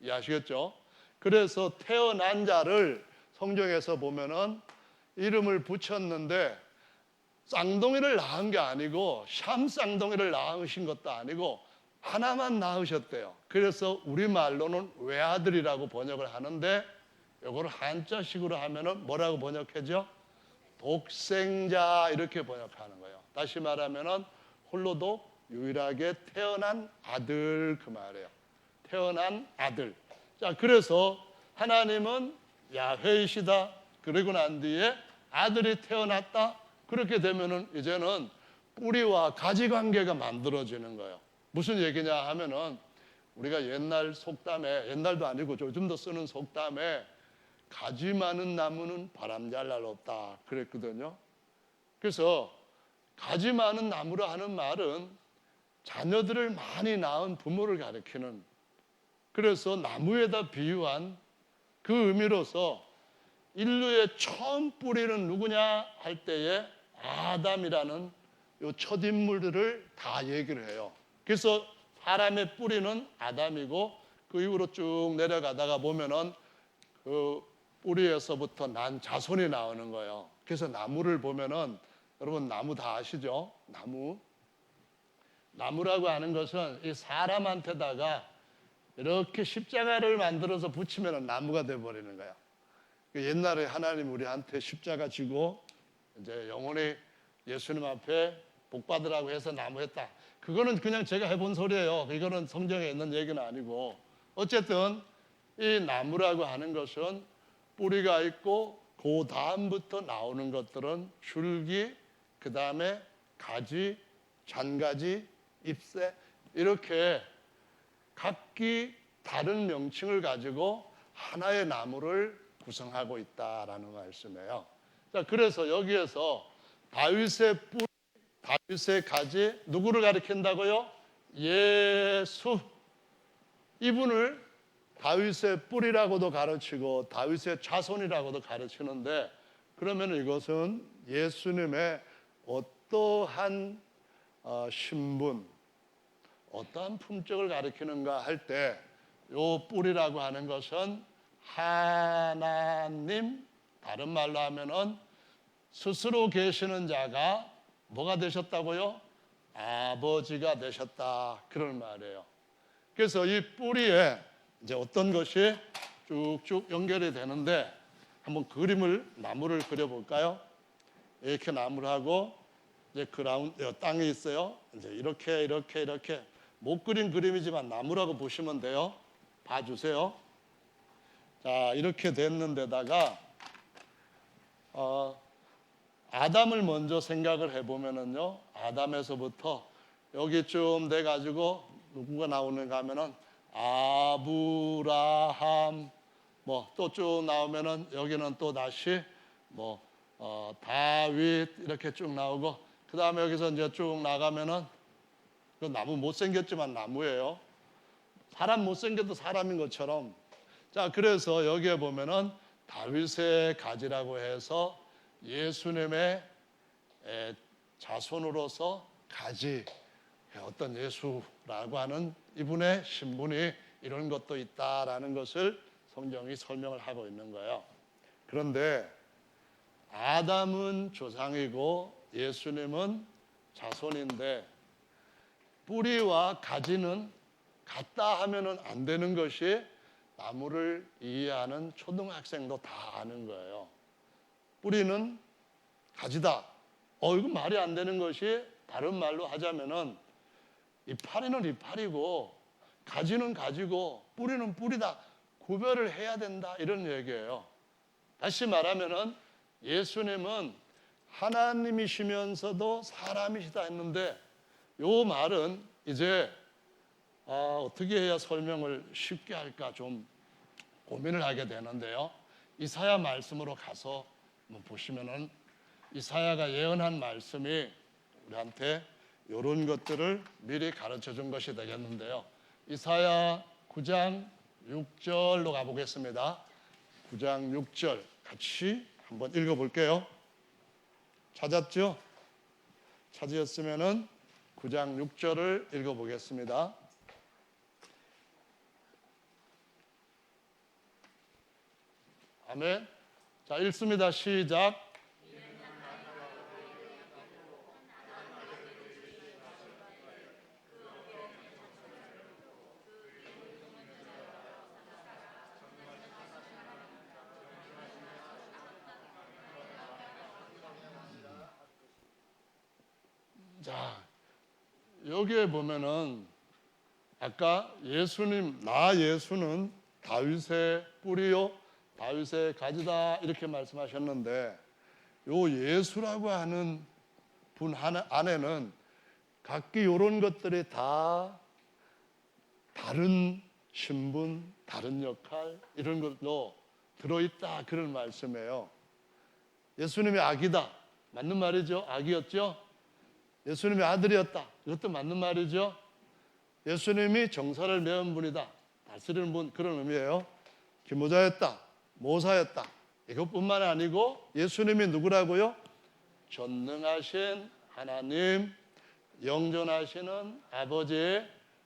이해하시겠죠? 그래서 태어난 자를 성경에서 보면은 이름을 붙였는데 쌍둥이를 낳은 게 아니고 샴쌍둥이를 낳으신 것도 아니고 하나만 낳으셨대요. 그래서 우리말로는 외아들이라고 번역을 하는데 이걸 한자식으로 하면은 뭐라고 번역하죠? 독생자 이렇게 번역하는 거예요. 다시 말하면은 홀로도 유일하게 태어난 아들 그 말이에요. 태어난 아들. 자, 그래서 하나님은 야훼이시다. 그리고 난 뒤에 아들이 태어났다. 그렇게 되면은 이제는 뿌리와 가지 관계가 만들어지는 거예요. 무슨 얘기냐 하면은 우리가 옛날 속담에, 옛날도 아니고 요즘도 쓰는 속담에 가지 많은 나무는 바람 잘 날 없다 그랬거든요. 그래서 가지 많은 나무라 하는 말은 자녀들을 많이 낳은 부모를 가리키는, 그래서 나무에다 비유한 그 의미로서 인류의 처음 뿌리는 누구냐 할 때에 아담이라는 요 첫 인물들을 다 얘기를 해요. 그래서 사람의 뿌리는 아담이고 그 이후로 쭉 내려가다가 보면은 그 뿌리에서부터 난 자손이 나오는 거예요. 그래서 나무를 보면은 여러분 나무 다 아시죠? 나무라고 하는 것은 이 사람한테다가 이렇게 십자가를 만들어서 붙이면 나무가 돼버리는 거야. 옛날에 하나님 우리한테 십자가 지고 이제 영원히 예수님 앞에 복 받으라고 해서 나무 했다. 그거는 그냥 제가 해본 소리예요. 이거는 성경에 있는 얘기는 아니고, 어쨌든 이 나무라고 하는 것은 뿌리가 있고 그 다음부터 나오는 것들은 줄기, 그 다음에 가지, 잔가지, 잎새 이렇게 각기 다른 명칭을 가지고 하나의 나무를 구성하고 있다라는 말씀이에요. 자, 그래서 여기에서 다윗의 뿌리, 다윗의 가지 누구를 가리킨다고요? 예수. 이분을 다윗의 뿌리라고도 가르치고 다윗의 자손이라고도 가르치는데, 그러면 이것은 예수님의 어떠한 신분, 어떠한 품격을 가리키는가 할 때 이 뿌리라고 하는 것은 하나님, 다른 말로 하면은 스스로 계시는 자가 뭐가 되셨다고요? 아버지가 되셨다, 그런 말이에요. 그래서 이 뿌리에 이제 어떤 것이 쭉쭉 연결이 되는데 한번 나무를 그려볼까요? 이렇게 나무를 하고 이제 그라운드 땅이 있어요. 이제 이렇게 못 그린 그림이지만 나무라고 보시면 돼요. 봐주세요. 자, 이렇게 됐는데다가 아담을 먼저 생각을 해보면은요, 아담에서부터 여기 좀 돼가지고 누구가 나오는가 하면은 아브라함, 뭐 또 쭉 나오면은 여기는 또 다시 뭐 다윗 이렇게 쭉 나오고, 그 다음에 여기서 이제 쭉 나가면은 그 나무 못생겼지만 나무예요. 사람 못생겨도 사람인 것처럼. 자, 그래서 여기에 보면은 다윗의 가지라고 해서 예수님의 자손으로서 가지, 어떤 예수라고 하는 이분의 신분이 이런 것도 있다라는 것을 성경이 설명을 하고 있는 거예요. 그런데 아담은 조상이고 예수님은 자손인데 뿌리와 가지는 같다 하면은 안 되는 것이 나무를 이해하는 초등학생도 다 아는 거예요. 뿌리는 가지다. 이거 말이 안 되는 것이, 다른 말로 하자면은 이파리는 이파리고 가지는 가지고 뿌리는 뿌리다 구별을 해야 된다 이런 얘기예요. 다시 말하면은 예수님은 하나님이시면서도 사람이시다 했는데 이 말은 이제 어떻게 해야 설명을 쉽게 할까 좀 고민을 하게 되는데요. 이사야 말씀으로 가서 보시면은 이사야가 예언한 말씀이 우리한테 이런 것들을 미리 가르쳐 준 것이 되겠는데요. 이사야 9장 6절로 가보겠습니다. 9장 6절 같이 한번 읽어볼게요. 찾았죠? 찾으셨으면은 9장 6절을 읽어보겠습니다. 아멘. 자, 읽습니다. 시작. 자, 여기에 보면은 아까 예수님, 나 예수는 다윗의 뿌리요 다윗의 가지다 이렇게 말씀하셨는데 요 예수라고 하는 분 안에는 각기 이런 것들이 다 다른 신분, 다른 역할 이런 것도 들어있다 그런 말씀이에요. 예수님이 아기다 맞는 말이죠. 아기였죠. 예수님이 아들이었다 이것도 맞는 말이죠. 예수님이 정사를 메운 분이다 다스리는 분 그런 의미예요. 기모자였다 모사였다 이것뿐만 아니고 예수님이 누구라고요? 전능하신 하나님, 영존하시는 아버지,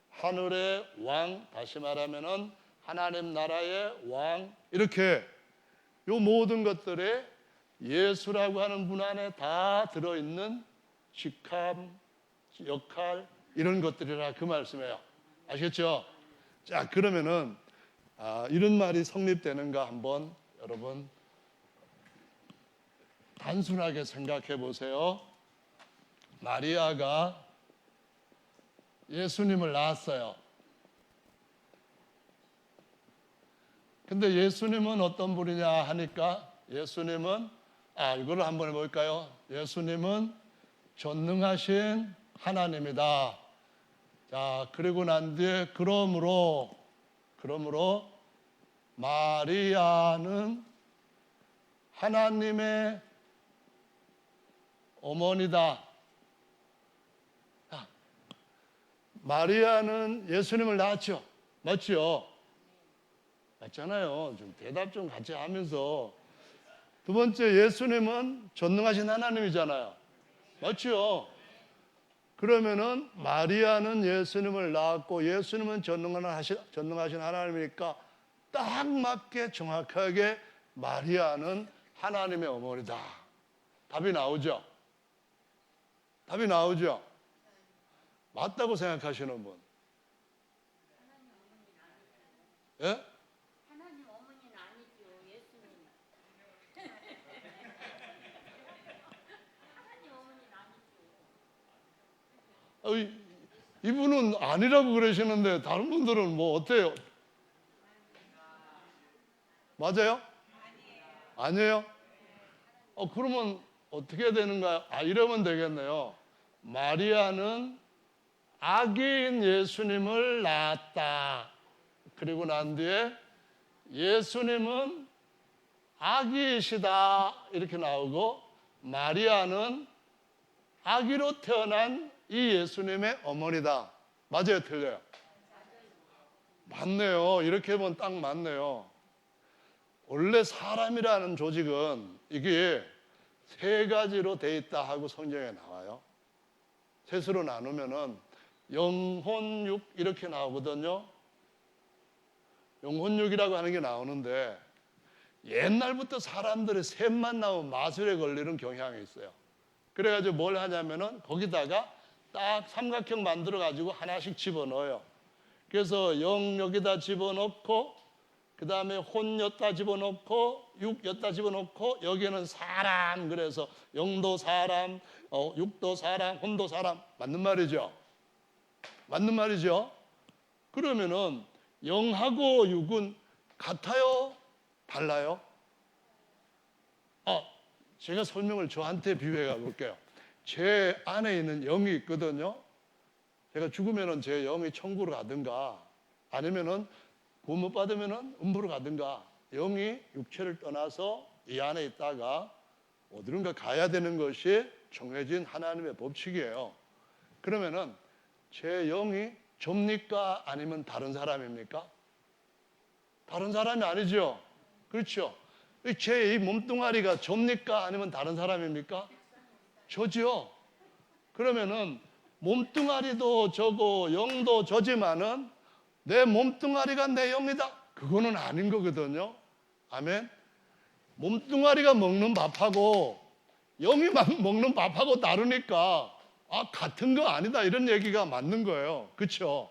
하늘의 왕, 다시 말하면은 하나님 나라의 왕 이렇게 요 모든 것들이 예수라고 하는 분 안에 다 들어있는 직함, 역할 이런 것들이라 그 말씀이에요. 아시겠죠? 자, 그러면은 이런 말이 성립되는가 한번 여러분 단순하게 생각해 보세요. 마리아가 예수님을 낳았어요. 근데 예수님은 어떤 분이냐 하니까 예수님은 이거를 한번 해볼까요? 예수님은 전능하신 하나님이다. 자, 그리고 난 뒤에 그러므로 마리아는 하나님의 어머니다. 마리아는 예수님을 낳았죠. 맞죠? 맞잖아요. 좀 대답 좀 같이 하면서. 두 번째, 예수님은 전능하신 하나님이잖아요. 맞죠? 그러면은 마리아는 예수님을 낳았고 예수님은 전능하신 하나님이니까 딱 맞게 정확하게 마리아는 하나님의 어머니다. 답이 나오죠? 답이 나오죠? 맞다고 생각하시는 분? 예? 하나님 어머니는 아니죠. 예수님. 하나님 어머니는 아니죠. 이분은 아니라고 그러시는데 다른 분들은 뭐 어때요? 맞아요? 아니에요? 그러면 어떻게 되는가요? 이러면 되겠네요. 마리아는 아기인 예수님을 낳았다. 그리고 난 뒤에 예수님은 아기이시다 이렇게 나오고 마리아는 아기로 태어난 이 예수님의 어머니다. 맞아요? 틀려요? 맞네요. 이렇게 보면 딱 맞네요. 원래 사람이라는 조직은 이게 세 가지로 돼 있다 하고 성경에 나와요. 셋으로 나누면은 영혼육 이렇게 나오거든요. 영혼육이라고 하는 게 나오는데 옛날부터 사람들이 셋만 나오면 마술에 걸리는 경향이 있어요. 그래가지고 뭘 하냐면은 거기다가 딱 삼각형 만들어 가지고 하나씩 집어넣어요. 그래서 영 여기다 집어넣고 그 다음에 혼 여기다 집어넣고 육 여기다 집어넣고 여기는 사람 그래서 영도 사람, 육도 사람, 혼도 사람 맞는 말이죠? 맞는 말이죠? 그러면은 영하고 육은 같아요? 달라요? 제가 설명을 저한테 비유해 가볼게요. 제 안에 있는 영이 있거든요. 제가 죽으면은 제 영이 천국으로 가든가 아니면은 구원 못 받으면은 음부로 가든가 영이 육체를 떠나서 이 안에 있다가 어디론가 가야 되는 것이 정해진 하나님의 법칙이에요. 그러면은 제 영이 접니까 아니면 다른 사람입니까? 다른 사람이 아니죠. 그렇죠. 제 이 몸뚱아리가 접니까 아니면 다른 사람입니까? 저지요. 그러면은 몸뚱아리도 저고 영도 저지만은 내 몸뚱아리가 내 영이다. 그거는 아닌 거거든요. 아멘. 몸뚱아리가 먹는 밥하고 영이 먹는 밥하고 다르니까 같은 거 아니다 이런 얘기가 맞는 거예요. 그렇죠?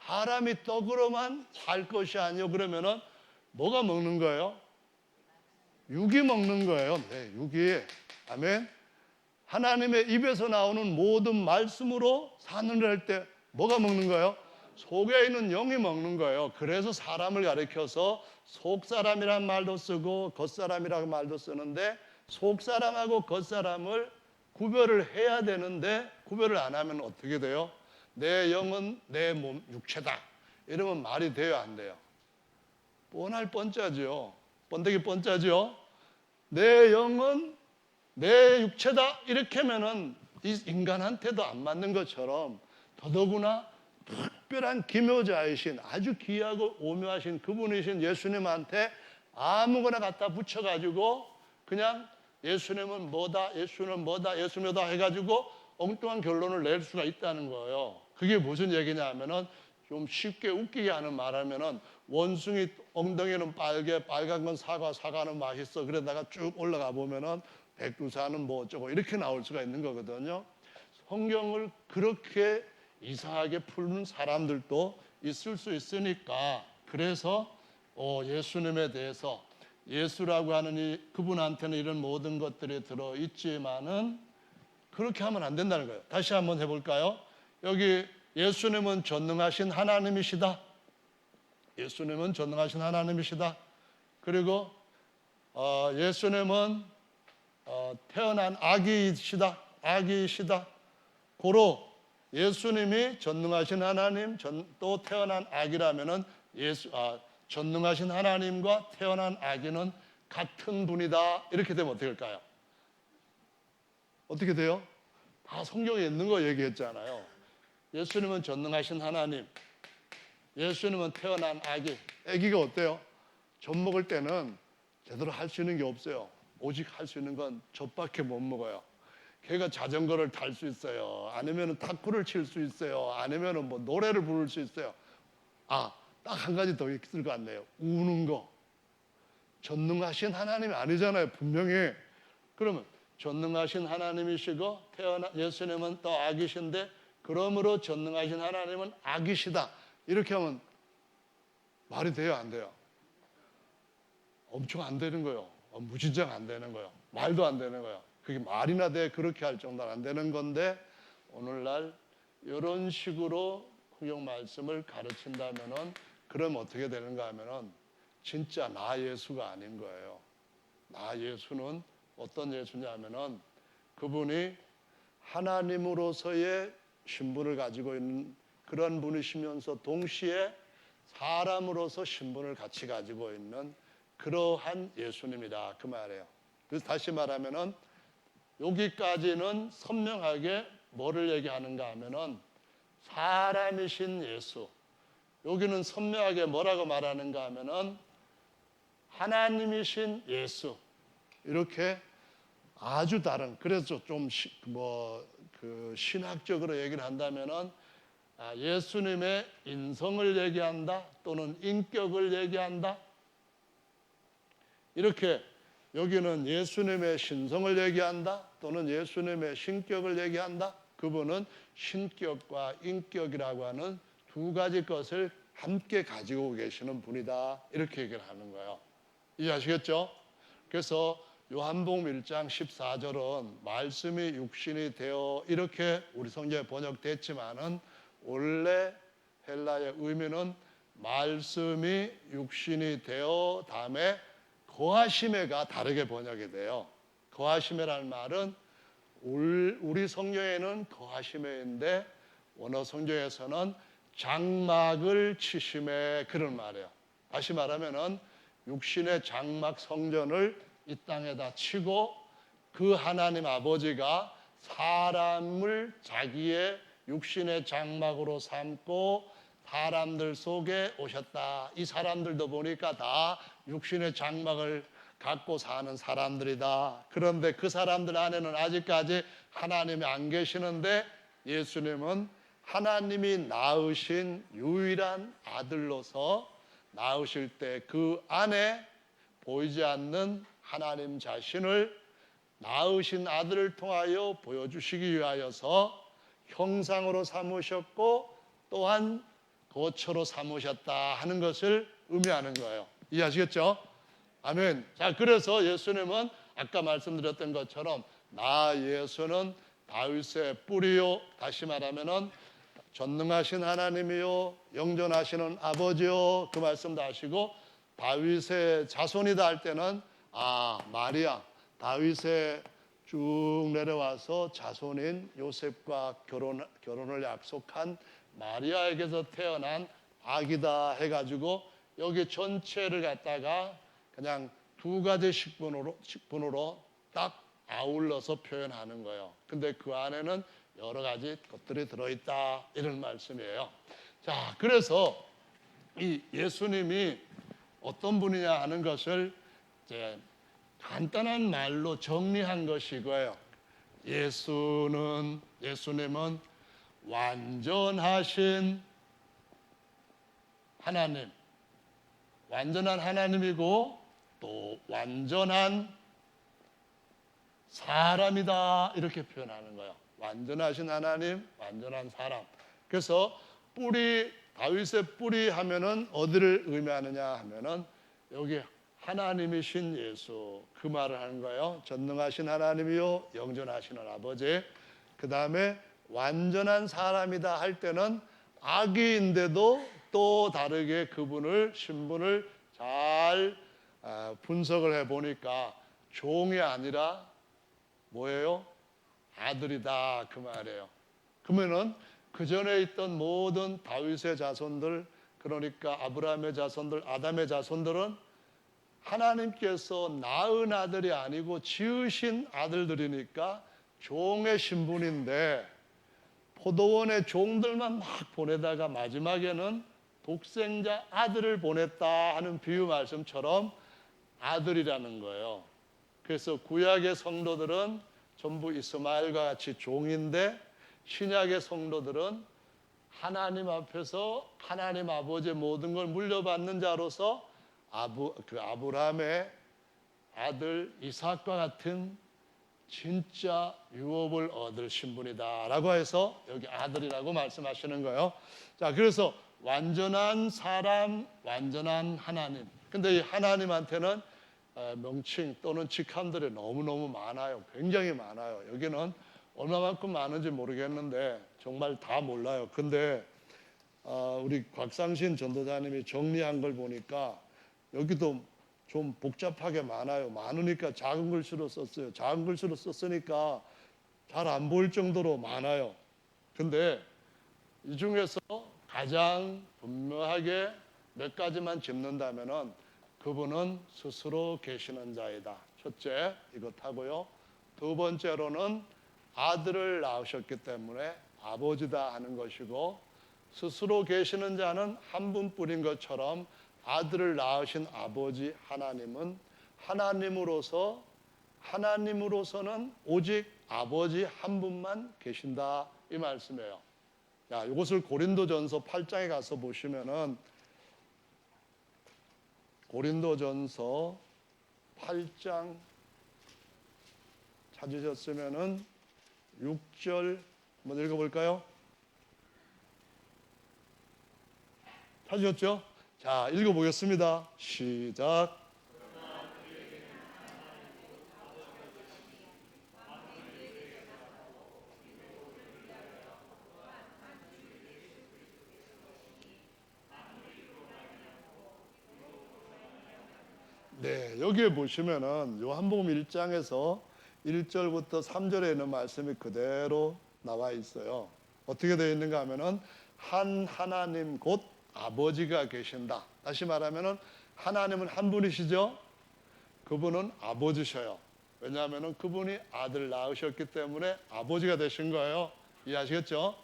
사람이 떡으로만 살 것이 아니요 그러면은 뭐가 먹는 거예요? 육이 먹는 거예요. 네, 육이. 아멘. 하나님의 입에서 나오는 모든 말씀으로 사는 할 때 뭐가 먹는 거예요? 속에 있는 영이 먹는 거예요. 그래서 사람을 가리켜서 속사람이란 말도 쓰고 겉사람이라는 말도 쓰는데 속사람하고 겉사람을 구별을 해야 되는데 구별을 안 하면 어떻게 돼요? 내 영은 내 몸 육체다. 이러면 말이 돼요, 안 돼요? 뻔할 뻔짜죠. 번데기 뻔짜죠. 내 영은 내 육체다 이렇게 하면은 이 인간한테도 안 맞는 것처럼 더더구나 특별한 기묘자이신 아주 귀하고 오묘하신 그분이신 예수님한테 아무거나 갖다 붙여가지고 그냥 예수님은 뭐다 예수는 뭐다 예수는 뭐다 해가지고 엉뚱한 결론을 낼 수가 있다는 거예요. 그게 무슨 얘기냐 하면은 좀 쉽게 웃기게 하는 말하면은 원숭이 엉덩이는 빨개 빨간 건 사과 사과는 맛있어 그러다가 쭉 올라가 보면은 백두산은 뭐 어쩌고 이렇게 나올 수가 있는 거거든요. 성경을 그렇게 이상하게 푸는 사람들도 있을 수 있으니까 그래서 예수님에 대해서 예수라고 하는 그분한테는 이런 모든 것들이 들어있지만은 그렇게 하면 안 된다는 거예요. 다시 한번 해볼까요? 여기 예수님은 전능하신 하나님이시다. 예수님은 전능하신 하나님이시다. 그리고 예수님은 태어난 아기이시다. 아기이시다. 고로 예수님이 전능하신 하나님, 또 태어난 아기라면은 전능하신 하나님과 태어난 아기는 같은 분이다. 이렇게 되면 어떻게 할까요? 어떻게 돼요? 다 성경에 있는 거 얘기했잖아요. 예수님은 전능하신 하나님, 예수님은 태어난 아기. 아기가 어때요? 젖 먹을 때는 제대로 할 수 있는 게 없어요. 오직 할 수 있는 건 젖밖에 못 먹어요. 걔가 자전거를 탈 수 있어요. 아니면 탁구를 칠 수 있어요. 아니면 뭐 노래를 부를 수 있어요. 딱 한 가지 더 있을 것 같네요. 우는 거. 전능하신 하나님이 아니잖아요. 분명히. 그러면 전능하신 하나님이시고 예수님은 또 아기신데 그러므로 전능하신 하나님은 아기시다. 이렇게 하면 말이 돼요, 안 돼요? 엄청 안 되는 거예요. 무진장 안 되는 거예요. 말도 안 되는 거예요. 그게 말이나 돼 그렇게 할 정도는 안 되는 건데 오늘날 이런 식으로 성경 말씀을 가르친다면은 그럼 어떻게 되는가 하면은 진짜 나 예수가 아닌 거예요. 나 예수는 어떤 예수냐면은 그분이 하나님으로서의 신분을 가지고 있는 그런 분이시면서 동시에 사람으로서 신분을 같이 가지고 있는 그러한 예수님이다 그 말이에요. 그래서 다시 말하면은 여기까지는 선명하게 뭐를 얘기하는가 하면은 사람이신 예수. 여기는 선명하게 뭐라고 말하는가 하면은 하나님이신 예수. 이렇게 아주 다른. 그래서 좀 신학적으로 얘기를 한다면은 예수님의 인성을 얘기한다 또는 인격을 얘기한다. 이렇게 여기는 예수님의 신성을 얘기한다 또는 예수님의 신격을 얘기한다. 그분은 신격과 인격이라고 하는 두 가지 것을 함께 가지고 계시는 분이다. 이렇게 얘기를 하는 거예요. 이해하시겠죠? 그래서 요한복음 1장 14절은 말씀이 육신이 되어 이렇게 우리 성경에 번역됐지만은 원래 헬라의 의미는 말씀이 육신이 되어 다음에 거하심에가 다르게 번역이 돼요. 거하심이라는 말은 우리 성경에는 거하심에인데 원어 성경에서는 장막을 치심에 그런 말이에요. 다시 말하면은 육신의 장막 성전을 이 땅에다 치고 그 하나님 아버지가 사람을 자기의 육신의 장막으로 삼고 사람들 속에 오셨다. 이 사람들도 보니까 다 육신의 장막을 갖고 사는 사람들이다. 그런데 그 사람들 안에는 아직까지 하나님이 안 계시는데 예수님은 하나님이 낳으신 유일한 아들로서 낳으실 때 그 안에 보이지 않는 하나님 자신을 낳으신 아들을 통하여 보여주시기 위하여서 형상으로 삼으셨고 또한 거처로 삼으셨다 하는 것을 의미하는 거예요. 이해하시겠죠? 아멘. 자, 그래서 예수님은 아까 말씀드렸던 것처럼 나 예수는 다윗의 뿌리요, 다시 말하면은 전능하신 하나님이요 영존하시는 아버지요, 그 말씀도 하시고 다윗의 자손이다 할 때는 마리아 다윗의 쭉 내려와서 자손인 요셉과 결혼을 약속한 마리아에게서 태어난 아기다 해가지고 여기 전체를 갖다가 그냥 두 가지 식분으로 딱 아울러서 표현하는 거예요. 근데 그 안에는 여러 가지 것들이 들어있다 이런 말씀이에요. 자, 그래서 이 예수님이 어떤 분이냐 하는 것을 이제 간단한 말로 정리한 것이고요. 예수님은 완전하신 하나님, 완전한 하나님이고 또 완전한 사람이다 이렇게 표현하는 거예요. 완전하신 하나님, 완전한 사람. 그래서 다윗의 뿌리 하면은 어디를 의미하느냐 하면은 여기 하나님이신 예수 그 말을 하는 거예요. 전능하신 하나님이요 영존하시는 아버지. 그 다음에 완전한 사람이다 할 때는 아기인데도 또 다르게 그분을 신분을 잘 분석을 해보니까 종이 아니라 뭐예요? 아들이다 그 말이에요. 그러면은 그 전에 있던 모든 다윗의 자손들, 그러니까 아브라함의 자손들, 아담의 자손들은 하나님께서 낳은 아들이 아니고 지으신 아들들이니까 종의 신분인데 포도원의 종들만 막 보내다가 마지막에는 독생자 아들을 보냈다 하는 비유 말씀처럼 아들이라는 거예요. 그래서 구약의 성도들은 전부 이스마엘과 같이 종인데 신약의 성도들은 하나님 앞에서 하나님 아버지의 모든 걸 물려받는 자로서 아브라함의 아들 이삭과 같은 진짜 유업을 얻을 신분이다라고 해서 여기 아들이라고 말씀하시는 거예요. 자, 그래서 완전한 사람, 완전한 하나님. 근데 이 하나님한테는 명칭 또는 직함들이 너무너무 많아요. 굉장히 많아요. 여기는 얼마만큼 많은지 모르겠는데 정말 다 몰라요. 근데 우리 곽상신 전도자님이 정리한 걸 보니까 여기도 좀 복잡하게 많아요. 많으니까 작은 글씨로 썼어요. 작은 글씨로 썼으니까 잘 안 보일 정도로 많아요. 근데 이 중에서 가장 분명하게 몇 가지만 짚는다면은 그분은 스스로 계시는 자이다. 첫째, 이것하고요. 두 번째로는 아들을 낳으셨기 때문에 아버지다 하는 것이고, 스스로 계시는 자는 한 분뿐인 것처럼 아들을 낳으신 아버지 하나님은 하나님으로서는 오직 아버지 한 분만 계신다 이 말씀이에요. 자, 이것을 고린도전서 8장에 가서 보시면은 고린도전서 8장 찾으셨으면은 6절 한번 읽어볼까요? 찾으셨죠? 자, 읽어보겠습니다. 시작. 네, 여기에 보시면은 요한복음 1장에서 1절부터 3절에 있는 말씀이 그대로 나와 있어요. 어떻게 되어 있는가 하면은 한 하나님 곧 아버지가 계신다. 다시 말하면은 하나님은 한 분이시죠. 그분은 아버지셔요. 왜냐하면은 그분이 아들 낳으셨기 때문에 아버지가 되신 거예요. 이해하시겠죠?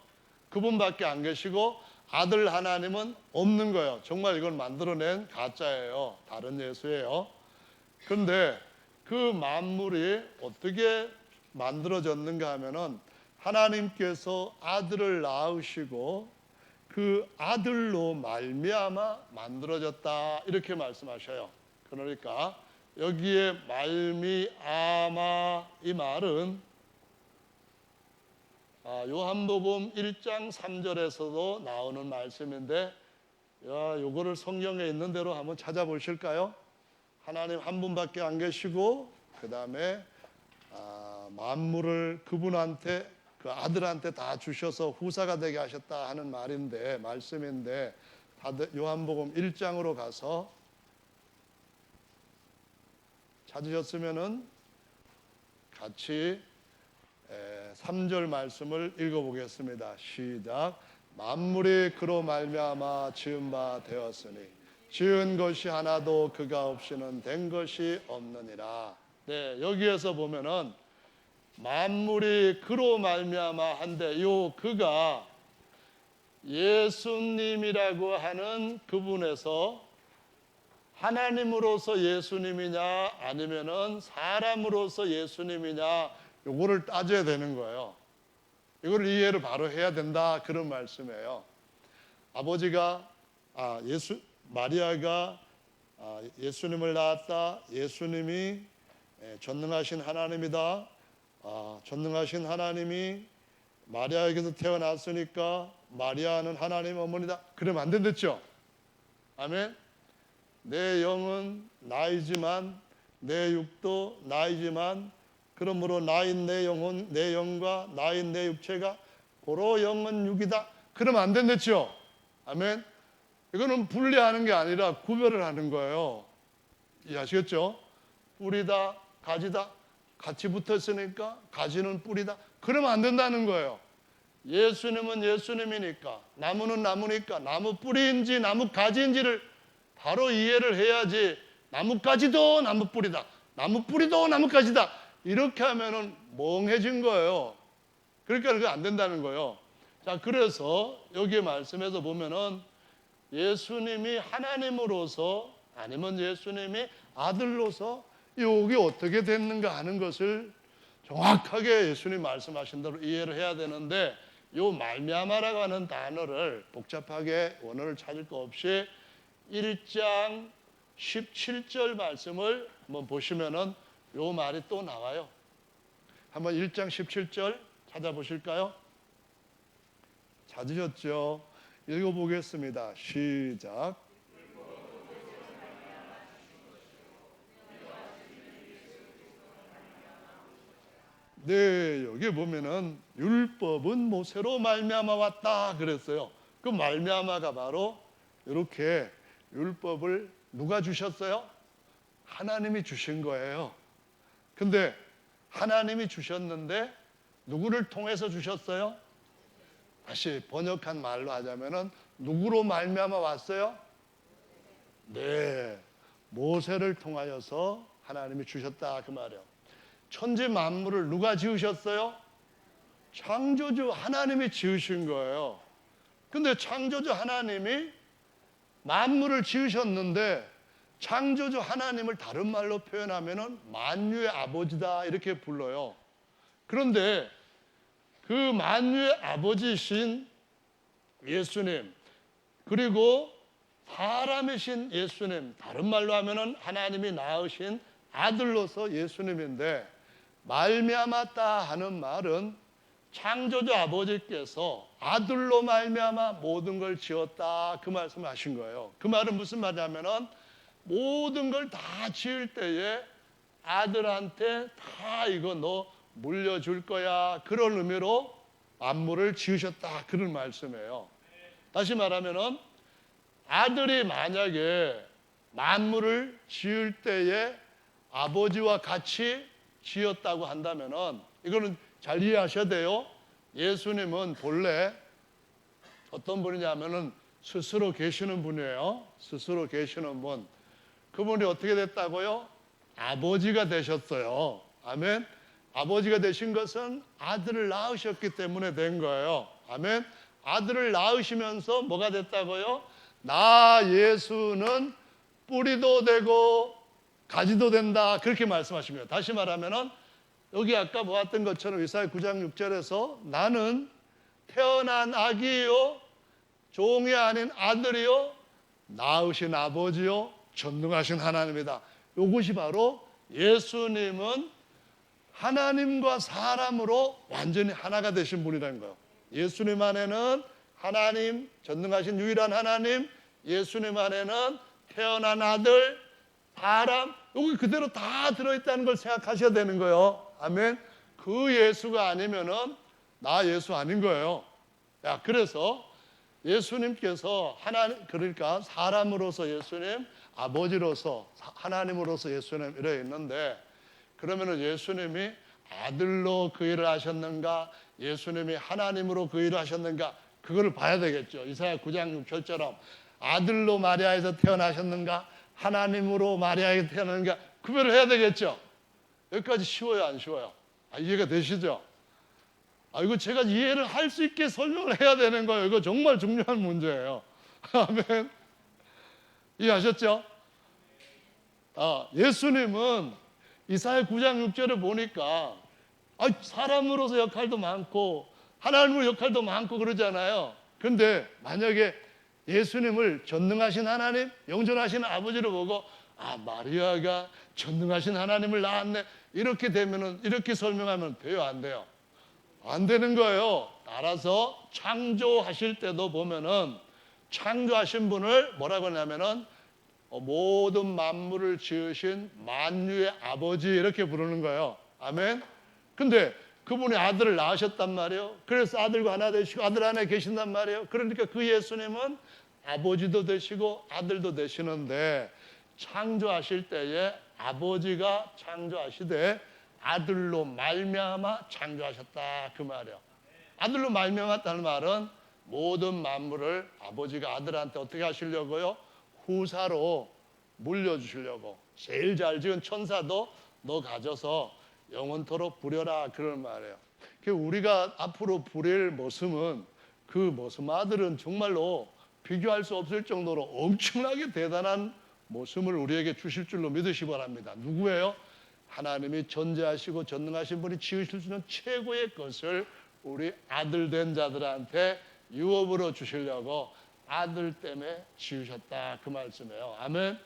그분밖에 안 계시고 아들 하나님은 없는 거예요. 정말 이걸 만들어낸 가짜예요. 다른 예수예요. 그런데 그 만물이 어떻게 만들어졌는가 하면은 하나님께서 아들을 낳으시고 그 아들로 말미암아 만들어졌다 이렇게 말씀하셔요. 그러니까 여기에 말미암아 이 말은 요한복음 1장 3절에서도 나오는 말씀인데 요거를 성경에 있는 대로 한번 찾아보실까요? 하나님 한 분밖에 안 계시고 그 다음에 만물을 그분한테 그 아들한테 다 주셔서 후사가 되게 하셨다 하는 말씀인데 다들 요한복음 1장으로 가서 찾으셨으면은 같이 3절 말씀을 읽어보겠습니다. 시작. 만물이 그로 말미암아 지은 바 되었으니 지은 것이 하나도 그가 없이는 된 것이 없느니라. 네, 여기에서 보면은 만물이 그로 말미암아 한데 요 그가 예수님이라고 하는 그분에서 하나님으로서 예수님이냐 아니면은 사람으로서 예수님이냐 요거를 따져야 되는 거예요. 이걸 이해를 바로 해야 된다 그런 말씀이에요. 아버지가 마리아가 예수님을 낳았다. 예수님이 전능하신 하나님이다. 전능하신 하나님이 마리아에게서 태어났으니까 마리아는 하나님 어머니다. 그러면 안 된댔죠. 아멘. 내 영은 나이지만 내 육도 나이지만 그러므로 나인 내 영혼 내 영과 나인 내 육체가 고로 영은 육이다. 그러면 안 된댔죠. 아멘. 이거는 분리하는 게 아니라 구별을 하는 거예요. 이해하시겠죠? 뿌리다 가지다 같이 붙었으니까 가지는 뿌리다. 그러면 안 된다는 거예요. 예수님은 예수님이니까 나무는 나무니까 나무 뿌리인지 나무 가지인지를 바로 이해를 해야지 나뭇가지도 나무 뿌리다 나무 뿌리도 나뭇가지다 이렇게 하면은 멍해진 거예요. 그러니까 그게 안 된다는 거예요. 자, 그래서 여기 말씀에서 보면은 예수님이 하나님으로서 아니면 예수님이 아들로서 이게 어떻게 됐는가 하는 것을 정확하게 예수님 말씀하신 대로 이해를 해야 되는데 요 말미암아라고 하는 단어를 복잡하게 원어를 찾을 거 없이 1장 17절 말씀을 한번 보시면은 요 말이 또 나와요. 한번 1장 17절 찾아보실까요? 찾으셨죠? 읽어보겠습니다. 시작. 네, 여기 보면은 율법은 모세로 말미암아 왔다 그랬어요. 그 말미암아가 바로 이렇게 율법을 누가 주셨어요? 하나님이 주신 거예요. 근데 하나님이 주셨는데 누구를 통해서 주셨어요? 다시 번역한 말로 하자면은 누구로 말미암아 왔어요? 네, 모세를 통하여서 하나님이 주셨다 그 말이에요. 천지 만물을 누가 지으셨어요? 창조주 하나님이 지으신 거예요. 근데 창조주 하나님이 만물을 지으셨는데 창조주 하나님을 다른 말로 표현하면은 만유의 아버지다 이렇게 불러요. 그런데 그 만유의 아버지신 예수님 그리고 사람이신 예수님 다른 말로 하면은 하나님이 낳으신 아들로서 예수님인데 말미암았다 하는 말은 창조주 아버지께서 아들로 말미암아 모든 걸 지었다 그 말씀을 하신 거예요. 그 말은 무슨 말이냐면은 모든 걸 다 지을 때에 아들한테 다 이거 너 물려줄 거야 그런 의미로 만물을 지으셨다 그런 말씀이에요. 다시 말하면은 아들이 만약에 만물을 지을 때에 아버지와 같이 지었다고 한다면은 이거는 잘 이해하셔야 돼요. 예수님은 본래 어떤 분이냐면은 스스로 계시는 분이에요. 스스로 계시는 분. 그분이 어떻게 됐다고요? 아버지가 되셨어요. 아멘. 아버지가 되신 것은 아들을 낳으셨기 때문에 된 거예요. 아멘. 아들을 낳으시면서 뭐가 됐다고요? 나 예수는 뿌리도 되고 가지도 된다. 그렇게 말씀하신 거예요. 다시 말하면은 여기 아까 보았던 것처럼 이사야 9장 6절에서 나는 태어난 아기요 종이 아닌 아들이요 낳으신 아버지요 전능하신 하나님이다. 이것이 바로 예수님은 하나님과 사람으로 완전히 하나가 되신 분이라는 거예요. 예수님 안에는 하나님, 전능하신 유일한 하나님, 예수님 안에는 태어난 아들, 사람, 여기 그대로 다 들어있다는 걸 생각하셔야 되는 거예요. 아멘. 그 예수가 아니면은 나 예수 아닌 거예요. 야, 그래서 예수님께서 하나님, 그러니까 사람으로서 예수님, 아버지로서 하나님으로서 예수님 이래 있는데, 그러면은 예수님이 아들로 그 일을 하셨는가, 예수님이 하나님으로 그 일을 하셨는가, 그거를 봐야 되겠죠. 이사야 9장 6절처럼 아들로 마리아에서 태어나셨는가, 하나님으로 마리아에서 태어났는가, 구별을 해야 되겠죠. 여기까지 쉬워요, 안 쉬워요? 이해가 되시죠? 이거 제가 이해를 할 수 있게 설명을 해야 되는 거예요. 이거 정말 중요한 문제예요. 아멘. 이해하셨죠? 예수님은 이사야 9장 6절을 보니까 사람으로서 역할도 많고 하나님으로 역할도 많고 그러잖아요. 그런데 만약에 예수님을 전능하신 하나님, 영존하신 아버지로 보고 마리아가 전능하신 하나님을 낳았네, 이렇게 되면은, 이렇게 설명하면 돼요, 안 돼요? 안 되는 거예요. 따라서 창조하실 때도 보면은 창조하신 분을 뭐라고 하냐면은 모든 만물을 지으신 만유의 아버지 이렇게 부르는 거예요. 아멘. 근데 그분이 아들을 낳으셨단 말이에요. 그래서 아들과 하나 되시고 아들 안에 계신단 말이에요. 그러니까 그 예수님은 아버지도 되시고 아들도 되시는데, 창조하실 때에 아버지가 창조하시되 아들로 말미암아 창조하셨다, 그 말이에요. 아들로 말미암았다는 말은 모든 만물을 아버지가 아들한테 어떻게 하시려고요? 후사로 물려주시려고. 제일 잘 지은 천사도 너 가져서 영원토록 부려라, 그런 말이에요. 우리가 앞으로 부릴 모습은, 그 모습 아들은 정말로 비교할 수 없을 정도로 엄청나게 대단한 모습을 우리에게 주실 줄로 믿으시기 바랍니다. 누구예요? 하나님이 전제하시고 전능하신 분이 지으실 수 있는 최고의 것을 우리 아들 된 자들한테 유업으로 주시려고 아들 때문에 지으셨다, 그 말씀이에요. 아멘.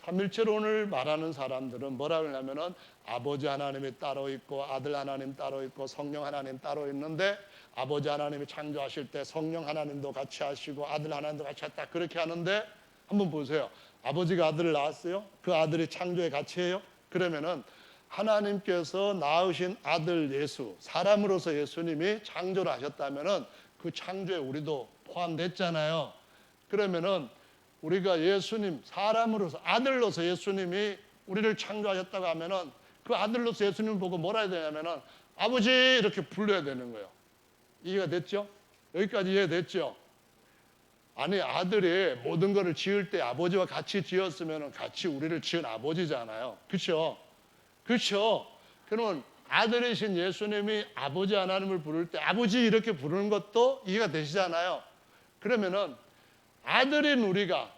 삼일체로 오늘 말하는 사람들은 뭐라고 하냐면은 아버지 하나님이 따로 있고 아들 하나님 따로 있고 성령 하나님 따로 있는데, 아버지 하나님이 창조하실 때 성령 하나님도 같이 하시고 아들 하나님도 같이 했다, 그렇게 하는데, 한번 보세요. 아버지가 아들을 낳았어요? 그 아들이 창조에 같이 해요? 그러면은 하나님께서 낳으신 아들 예수, 사람으로서 예수님이 창조를 하셨다면은 그 창조에 우리도 포함됐잖아요. 그러면은 우리가 예수님, 사람으로서 아들로서 예수님이 우리를 창조하셨다고 하면은 그 아들로서 예수님을 보고 뭐라 해야 되냐면은 아버지 이렇게 불러야 되는 거예요. 이해가 됐죠? 여기까지 이해됐죠? 아니, 아들이 모든 것을 지을 때 아버지와 같이 지었으면 같이 우리를 지은 아버지잖아요. 그렇죠? 그렇죠? 그러면 아들이신 예수님이 아버지 하나님을 부를 때 아버지 이렇게 부르는 것도 이해가 되시잖아요. 그러면은 아들인 우리가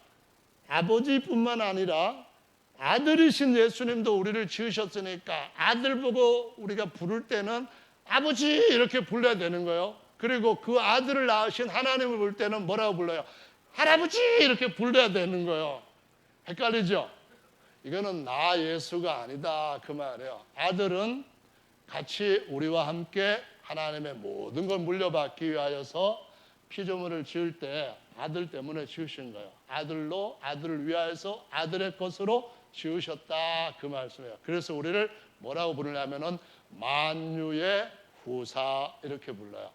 아버지뿐만 아니라 아들이신 예수님도 우리를 지으셨으니까 아들 보고 우리가 부를 때는 아버지 이렇게 불러야 되는 거예요. 그리고 그 아들을 낳으신 하나님을 부를 때는 뭐라고 불러요? 할아버지 이렇게 불러야 되는 거예요. 헷갈리죠? 이거는 나 예수가 아니다, 그 말이에요. 아들은 같이 우리와 함께 하나님의 모든 걸 물려받기 위하여서 피조물을 지을 때 아들 때문에 지으신 거예요. 아들로 아들을 위하여서 아들의 것으로 지으셨다, 그 말씀이에요. 그래서 우리를 뭐라고 부르냐면은 만유의 후사 이렇게 불러요.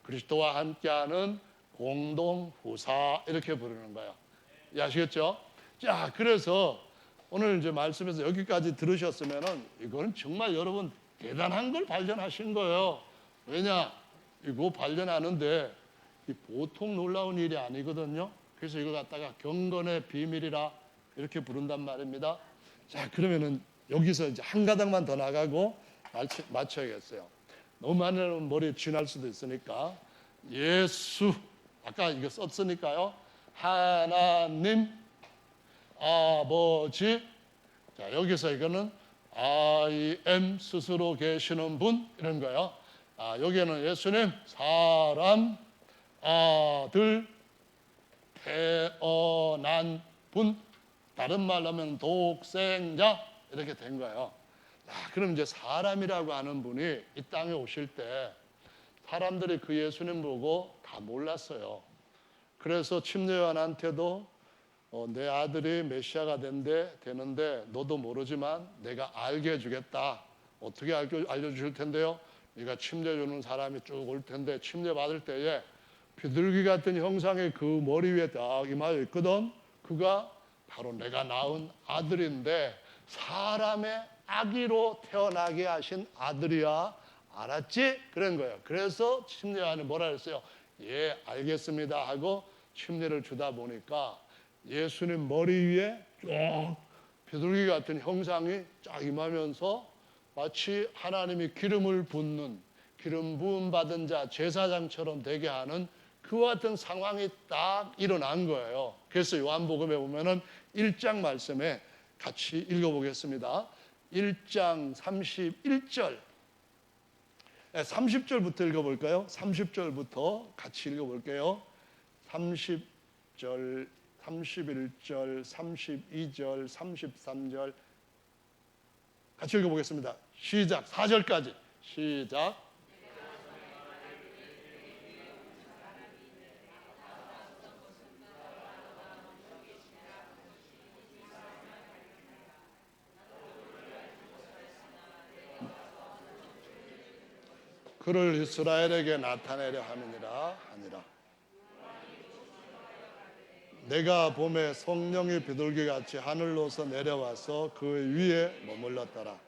그리스도와 함께하는 공동 후사 이렇게 부르는 거예요. 아시겠죠? 자, 그래서 오늘 이제 말씀에서 여기까지 들으셨으면은 이거는 정말 여러분 대단한 걸 발견하신 거예요. 왜냐? 이거 발견하는데 이 보통 놀라운 일이 아니거든요. 그래서 이걸 갖다가 경건의 비밀이라 이렇게 부른단 말입니다. 자, 그러면은 여기서 이제 한 가닥만 더 나가고 맞춰야겠어요. 너무 많으면 머리에 쥐날 수도 있으니까 예수 아까 이거 썼으니까요. 하나님 아버지. 자, 여기서 이거는 I am 스스로 계시는 분 이런 거예요. 여기에는 예수님 사람 아들 태어난 분, 다른 말로 하면 독생자 이렇게 된 거예요. 그럼 이제 사람이라고 하는 분이 이 땅에 오실 때 사람들이 그 예수님 보고 다 몰랐어요. 그래서 침례 요한한테도 내 아들이 메시아가 되는데 너도 모르지만 내가 알게 해주겠다. 어떻게 알려주실 텐데요? 네가 침례 주는 사람이 쭉 올 텐데 침례 받을 때에 비둘기 같은 형상의 그 머리 위에 딱 임하여 있거든. 그가 바로 내가 낳은 아들인데 사람의 아기로 태어나게 하신 아들이야. 알았지? 그런 거예요. 그래서 침례 요한이 뭐라 그랬어요? 예, 알겠습니다 하고 침례를 주다 보니까 예수님 머리 위에 쭉 비둘기 같은 형상이 쫙 임하면서 마치 하나님이 기름을 붓는 기름 부음 받은 자 제사장처럼 되게 하는 그와 같은 상황이 딱 일어난 거예요. 그래서 요한복음에 보면은 1장 말씀에 같이 읽어보겠습니다. 1장 31절 30절부터 읽어볼까요? 30절부터 같이 읽어볼게요. 30절, 31절, 32절, 33절 같이 읽어보겠습니다. 시작. 4절까지 시작. 그를 이스라엘에게 나타내려 함이니라 하니라. 내가 봄에 성령이 비둘기같이 하늘로서 내려와서 그 위에 머물렀더라.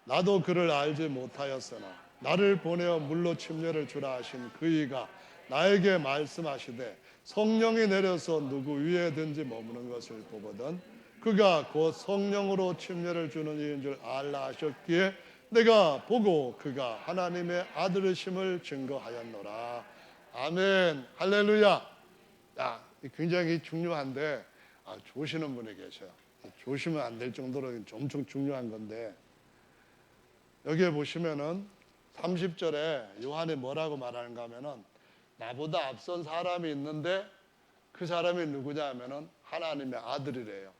나도 그를 알지 못하였으나 나를 보내어 물로 침례를 주라 하신 그이가 나에게 말씀하시되 성령이 내려서 누구 위에든지 머무는 것을 보거든 그가 곧 성령으로 침례를 주는 이인 줄 알라 하셨기에 내가 보고 그가 하나님의 아들이심을 증거하였노라. 아멘. 할렐루야. 굉장히 중요한데 조시는 분이 계셔요. 조시면 안 될 정도로 엄청 중요한 건데 여기에 보시면은 30절에 요한이 뭐라고 말하는가 하면은 나보다 앞선 사람이 있는데 그 사람이 누구냐 하면은 하나님의 아들이래요.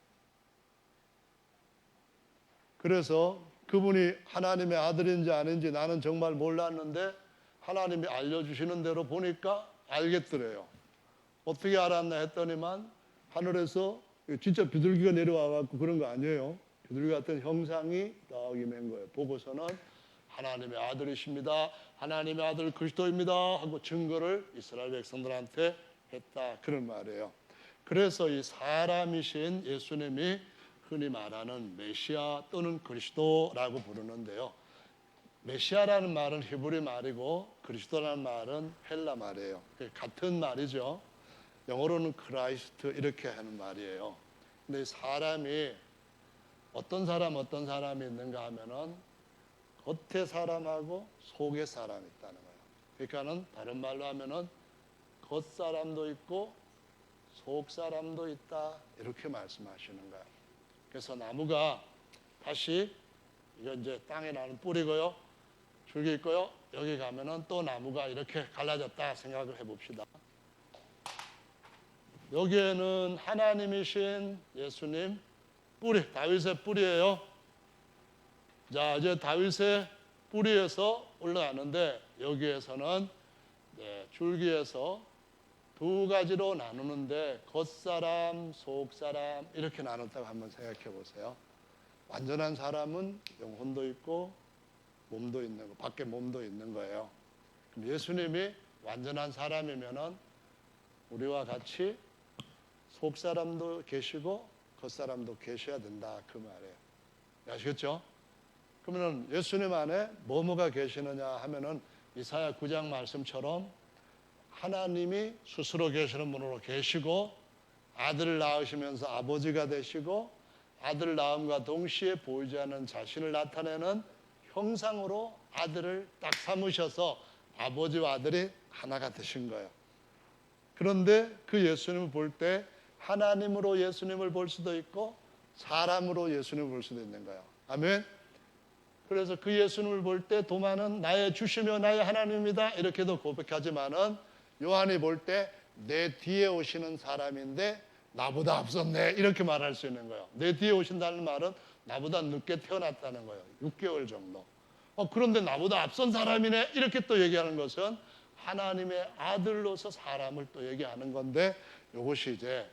그래서 그분이 하나님의 아들인지 아닌지 나는 정말 몰랐는데 하나님이 알려주시는 대로 보니까 알겠더래요. 어떻게 알았나 했더니만 하늘에서 진짜 비둘기가 내려와갖고 그런 거 아니에요. 비둘기 같은 형상이 딱 임한 거예요. 보고서는 하나님의 아들이십니다. 하나님의 아들 그리스도입니다 하고 증거를 이스라엘 백성들한테 했다. 그런 말이에요. 그래서 이 사람이신 예수님이 흔히 말하는 메시아 또는 그리스도라고 부르는데요. 메시아라는 말은 히브리 말이고 그리스도라는 말은 헬라 말이에요. 같은 말이죠. 영어로는 크라이스트 이렇게 하는 말이에요. 근데 사람이 어떤 사람이 있는가 하면은 겉의 사람하고 속의 사람이 있다는 거예요. 그러니까는 다른 말로 하면은 겉 사람도 있고 속 사람도 있다 이렇게 말씀하시는 거예요. 그래서 나무가 다시 이거 이제 땅에 나는 뿌리고요, 줄기 있고요. 여기 가면은 또 나무가 이렇게 갈라졌다 생각을 해봅시다. 여기에는 하나님이신 예수님 뿌리, 다윗의 뿌리예요. 자, 이제 다윗의 뿌리에서 올라가는데 여기에서는 줄기에서 두 가지로 나누는데 겉사람, 속사람 이렇게 나눴다고 한번 생각해 보세요. 완전한 사람은 영혼도 있고 몸도 있는 거, 밖에 몸도 있는 거예요. 그럼 예수님이 완전한 사람이면은 우리와 같이 속사람도 계시고 겉사람도 계셔야 된다 그 말이에요. 아시겠죠? 그러면 예수님 안에 뭐뭐가 계시느냐 하면은 이사야 9장 말씀처럼 하나님이 스스로 계시는 분으로 계시고 아들을 낳으시면서 아버지가 되시고 아들을 낳음과 동시에 보이지 않는 자신을 나타내는 형상으로 아들을 딱 삼으셔서 아버지와 아들이 하나가 되신 거예요. 그런데 그 예수님을 볼 때 하나님으로 예수님을 볼 수도 있고 사람으로 예수님을 볼 수도 있는 거예요. 아멘. 그래서 그 예수님을 볼 때 도마는 나의 주시며 나의 하나님이다 이렇게도 고백하지만은 요한이 볼 때 내 뒤에 오시는 사람인데 나보다 앞섰네 이렇게 말할 수 있는 거예요. 내 뒤에 오신다는 말은 나보다 늦게 태어났다는 거예요. 6개월 정도. 그런데 나보다 앞선 사람이네 이렇게 또 얘기하는 것은 하나님의 아들로서 사람을 또 얘기하는 건데 이것이 이제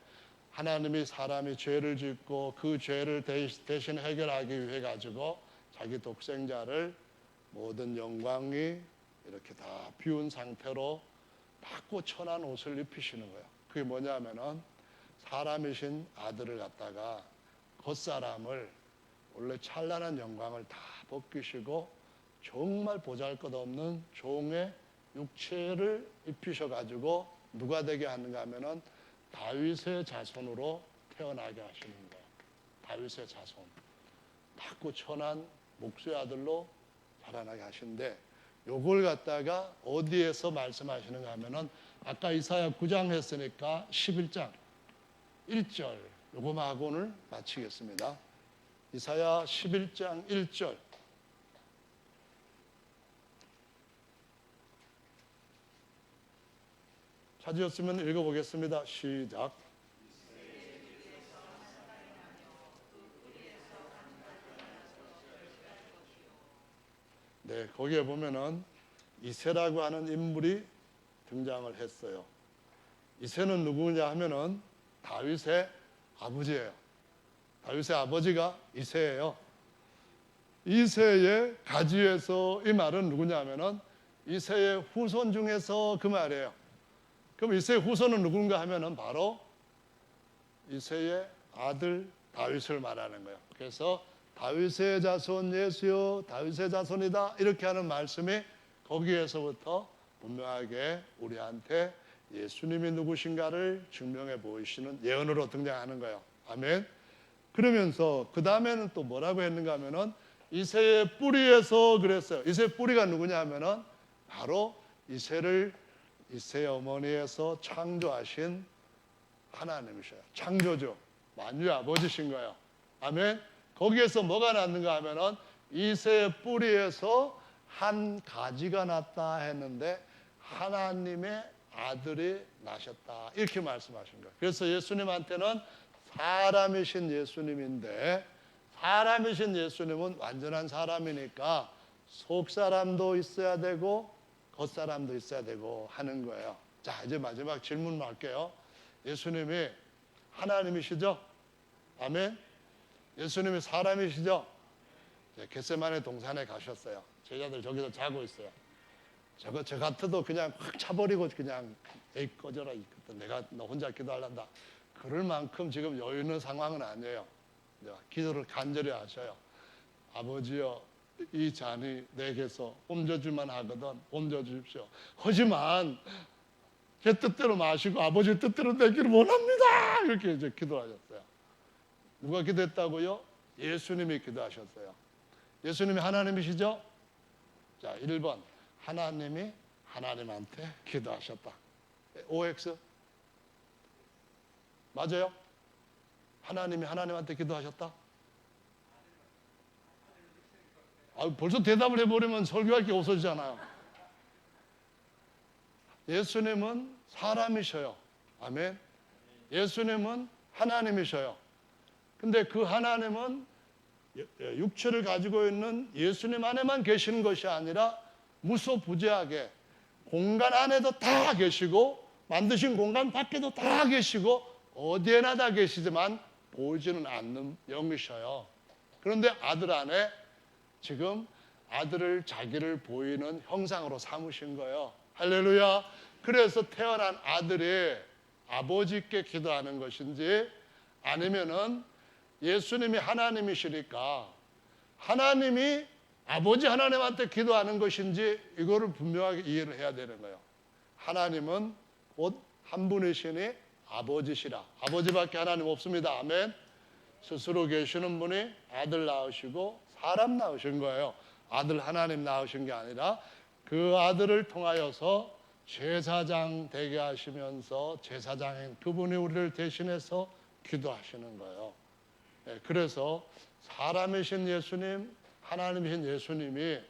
하나님이 사람이 죄를 짓고 그 죄를 대신 해결하기 위해 가지고 자기 독생자를 모든 영광이 이렇게 다 비운 상태로 맑고 천한 옷을 입히시는 거예요. 그게 뭐냐면은 사람이신 아들을 갖다가 겉사람을 원래 찬란한 영광을 다 벗기시고 정말 보잘것없는 종의 육체를 입히셔가지고 누가 되게 하는가 하면은 다윗의 자손으로 태어나게 하시는 거예요. 다윗의 자손. 맑고 천한 목수의 아들로 자라나게 하신데 요걸 갖다가 어디에서 말씀하시는가 하면은 아까 이사야 9장 했으니까 11장 1절 요거만 하고 오늘 마치겠습니다. 이사야 11장 1절 찾으셨으면 읽어보겠습니다. 시작. 네, 거기에 보면은 이새라고 하는 인물이 등장을 했어요. 이새는 누구냐 하면은 다윗의 아버지예요. 다윗의 아버지가 이새예요. 이새의 가지에서 이 말은 누구냐 하면은 이새의 후손 중에서 그 말이에요. 그럼 이새의 후손은 누군가 하면은 바로 이새의 아들 다윗을 말하는 거예요. 그래서 다윗의 자손 예수요 다윗의 자손이다 이렇게 하는 말씀이 거기에서부터 분명하게 우리한테 예수님이 누구신가를 증명해 보이시는 예언으로 등장하는 거예요. 아멘. 그러면서 그 다음에는 또 뭐라고 했는가 하면은 이새의 뿌리에서 그랬어요. 이새의 뿌리가 누구냐 하면은 바로 이새의 어머니에서 창조하신 하나님이셔요. 창조주 만유의 아버지신 거예요. 아멘. 거기에서 뭐가 났는가 하면은 이새의 뿌리에서 한 가지가 났다 했는데 하나님의 아들이 나셨다 이렇게 말씀하신 거예요. 그래서 예수님한테는 사람이신 예수님인데 사람이신 예수님은 완전한 사람이니까 속사람도 있어야 되고 겉사람도 있어야 되고 하는 거예요. 자, 이제 마지막 질문 할게요. 예수님이 하나님이시죠? 아멘. 예수님이 사람이시죠? 겟세마네 동산에 가셨어요. 제자들 저기서 자고 있어요. 저 같아도 그냥 확 차버리고 그냥 에이 꺼져라. 내가 너 혼자 기도하란다. 그럴 만큼 지금 여유 있는 상황은 아니에요. 기도를 간절히 하셔요. 아버지여 이 잔이 내게서 옮겨줄만 하거든 옮겨주십시오. 하지만 제 뜻대로 마시고 아버지 뜻대로 되기를 원합니다. 이렇게 이제 기도하셨어요. 누가 기도했다고요? 예수님이 기도하셨어요. 예수님이 하나님이시죠? 자, 1번 하나님이 하나님한테 기도하셨다. OX 맞아요? 하나님이 하나님한테 기도하셨다? 벌써 대답을 해버리면 설교할 게 없어지잖아요. 예수님은 사람이셔요. 아멘. 예수님은 하나님이셔요. 근데 그 하나님은 육체를 가지고 있는 예수님 안에만 계시는 것이 아니라 무소부재하게 공간 안에도 다 계시고 만드신 공간 밖에도 다 계시고 어디에나 다 계시지만 보이지는 않는 영이셔요. 그런데 아들 안에 지금 아들을 자기를 보이는 형상으로 삼으신 거예요. 할렐루야. 그래서 태어난 아들이 아버지께 기도하는 것인지 아니면은 예수님이 하나님이시니까 하나님이 아버지 하나님한테 기도하는 것인지 이거를 분명하게 이해를 해야 되는 거예요. 하나님은 곧 한 분이시니 아버지시라. 아버지밖에 하나님 없습니다. 아멘. 스스로 계시는 분이 아들 낳으시고 사람 낳으신 거예요. 아들 하나님 낳으신 게 아니라 그 아들을 통하여서 제사장 되게 하시면서 제사장인 그분이 우리를 대신해서 기도하시는 거예요. 그래서 사람이신 예수님, 하나님이신 예수님이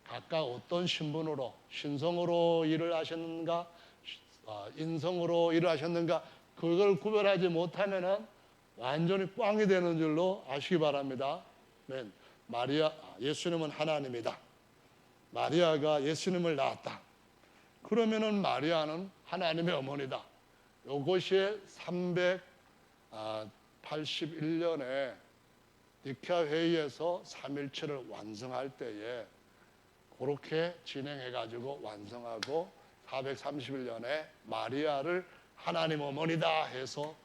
각각 어떤 신분으로, 신성으로 일을 하셨는가, 인성으로 일을 하셨는가, 그걸 구별하지 못하면은 완전히 꽝이 되는 줄로 아시기 바랍니다. 예수님은 하나님이다. 마리아가 예수님을 낳았다. 그러면은 마리아는 하나님의 어머니다. 이것이 381년에 니케아 회의에서 삼일체를 완성할 때에 그렇게 진행해가지고 완성하고 431년에 마리아를 하나님 어머니다 해서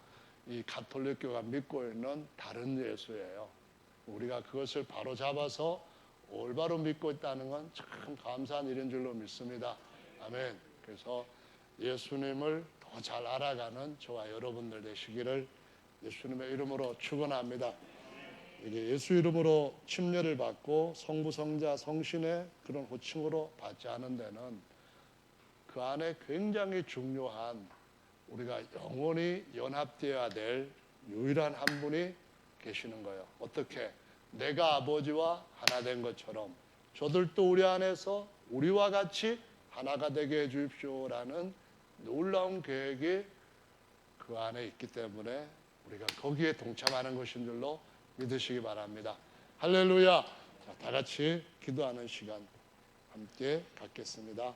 이 가톨릭교가 믿고 있는 다른 예수예요. 우리가 그것을 바로 잡아서 올바로 믿고 있다는 건 참 감사한 일인 줄로 믿습니다. 아멘. 그래서 예수님을 더 잘 알아가는 저와 여러분들 되시기를 예수님의 이름으로 축원합니다. 이게 예수 이름으로 침례를 받고 성부, 성자, 성신의 그런 호칭으로 받지 않은 데는 그 안에 굉장히 중요한 우리가 영원히 연합되어야 될 유일한 한 분이 계시는 거예요. 어떻게? 내가 아버지와 하나 된 것처럼 저들도 우리 안에서 우리와 같이 하나가 되게 해 주십시오라는 놀라운 계획이 그 안에 있기 때문에 우리가 거기에 동참하는 것인 줄로 믿으시기 바랍니다. 할렐루야. 자, 다 같이 기도하는 시간 함께 갖겠습니다.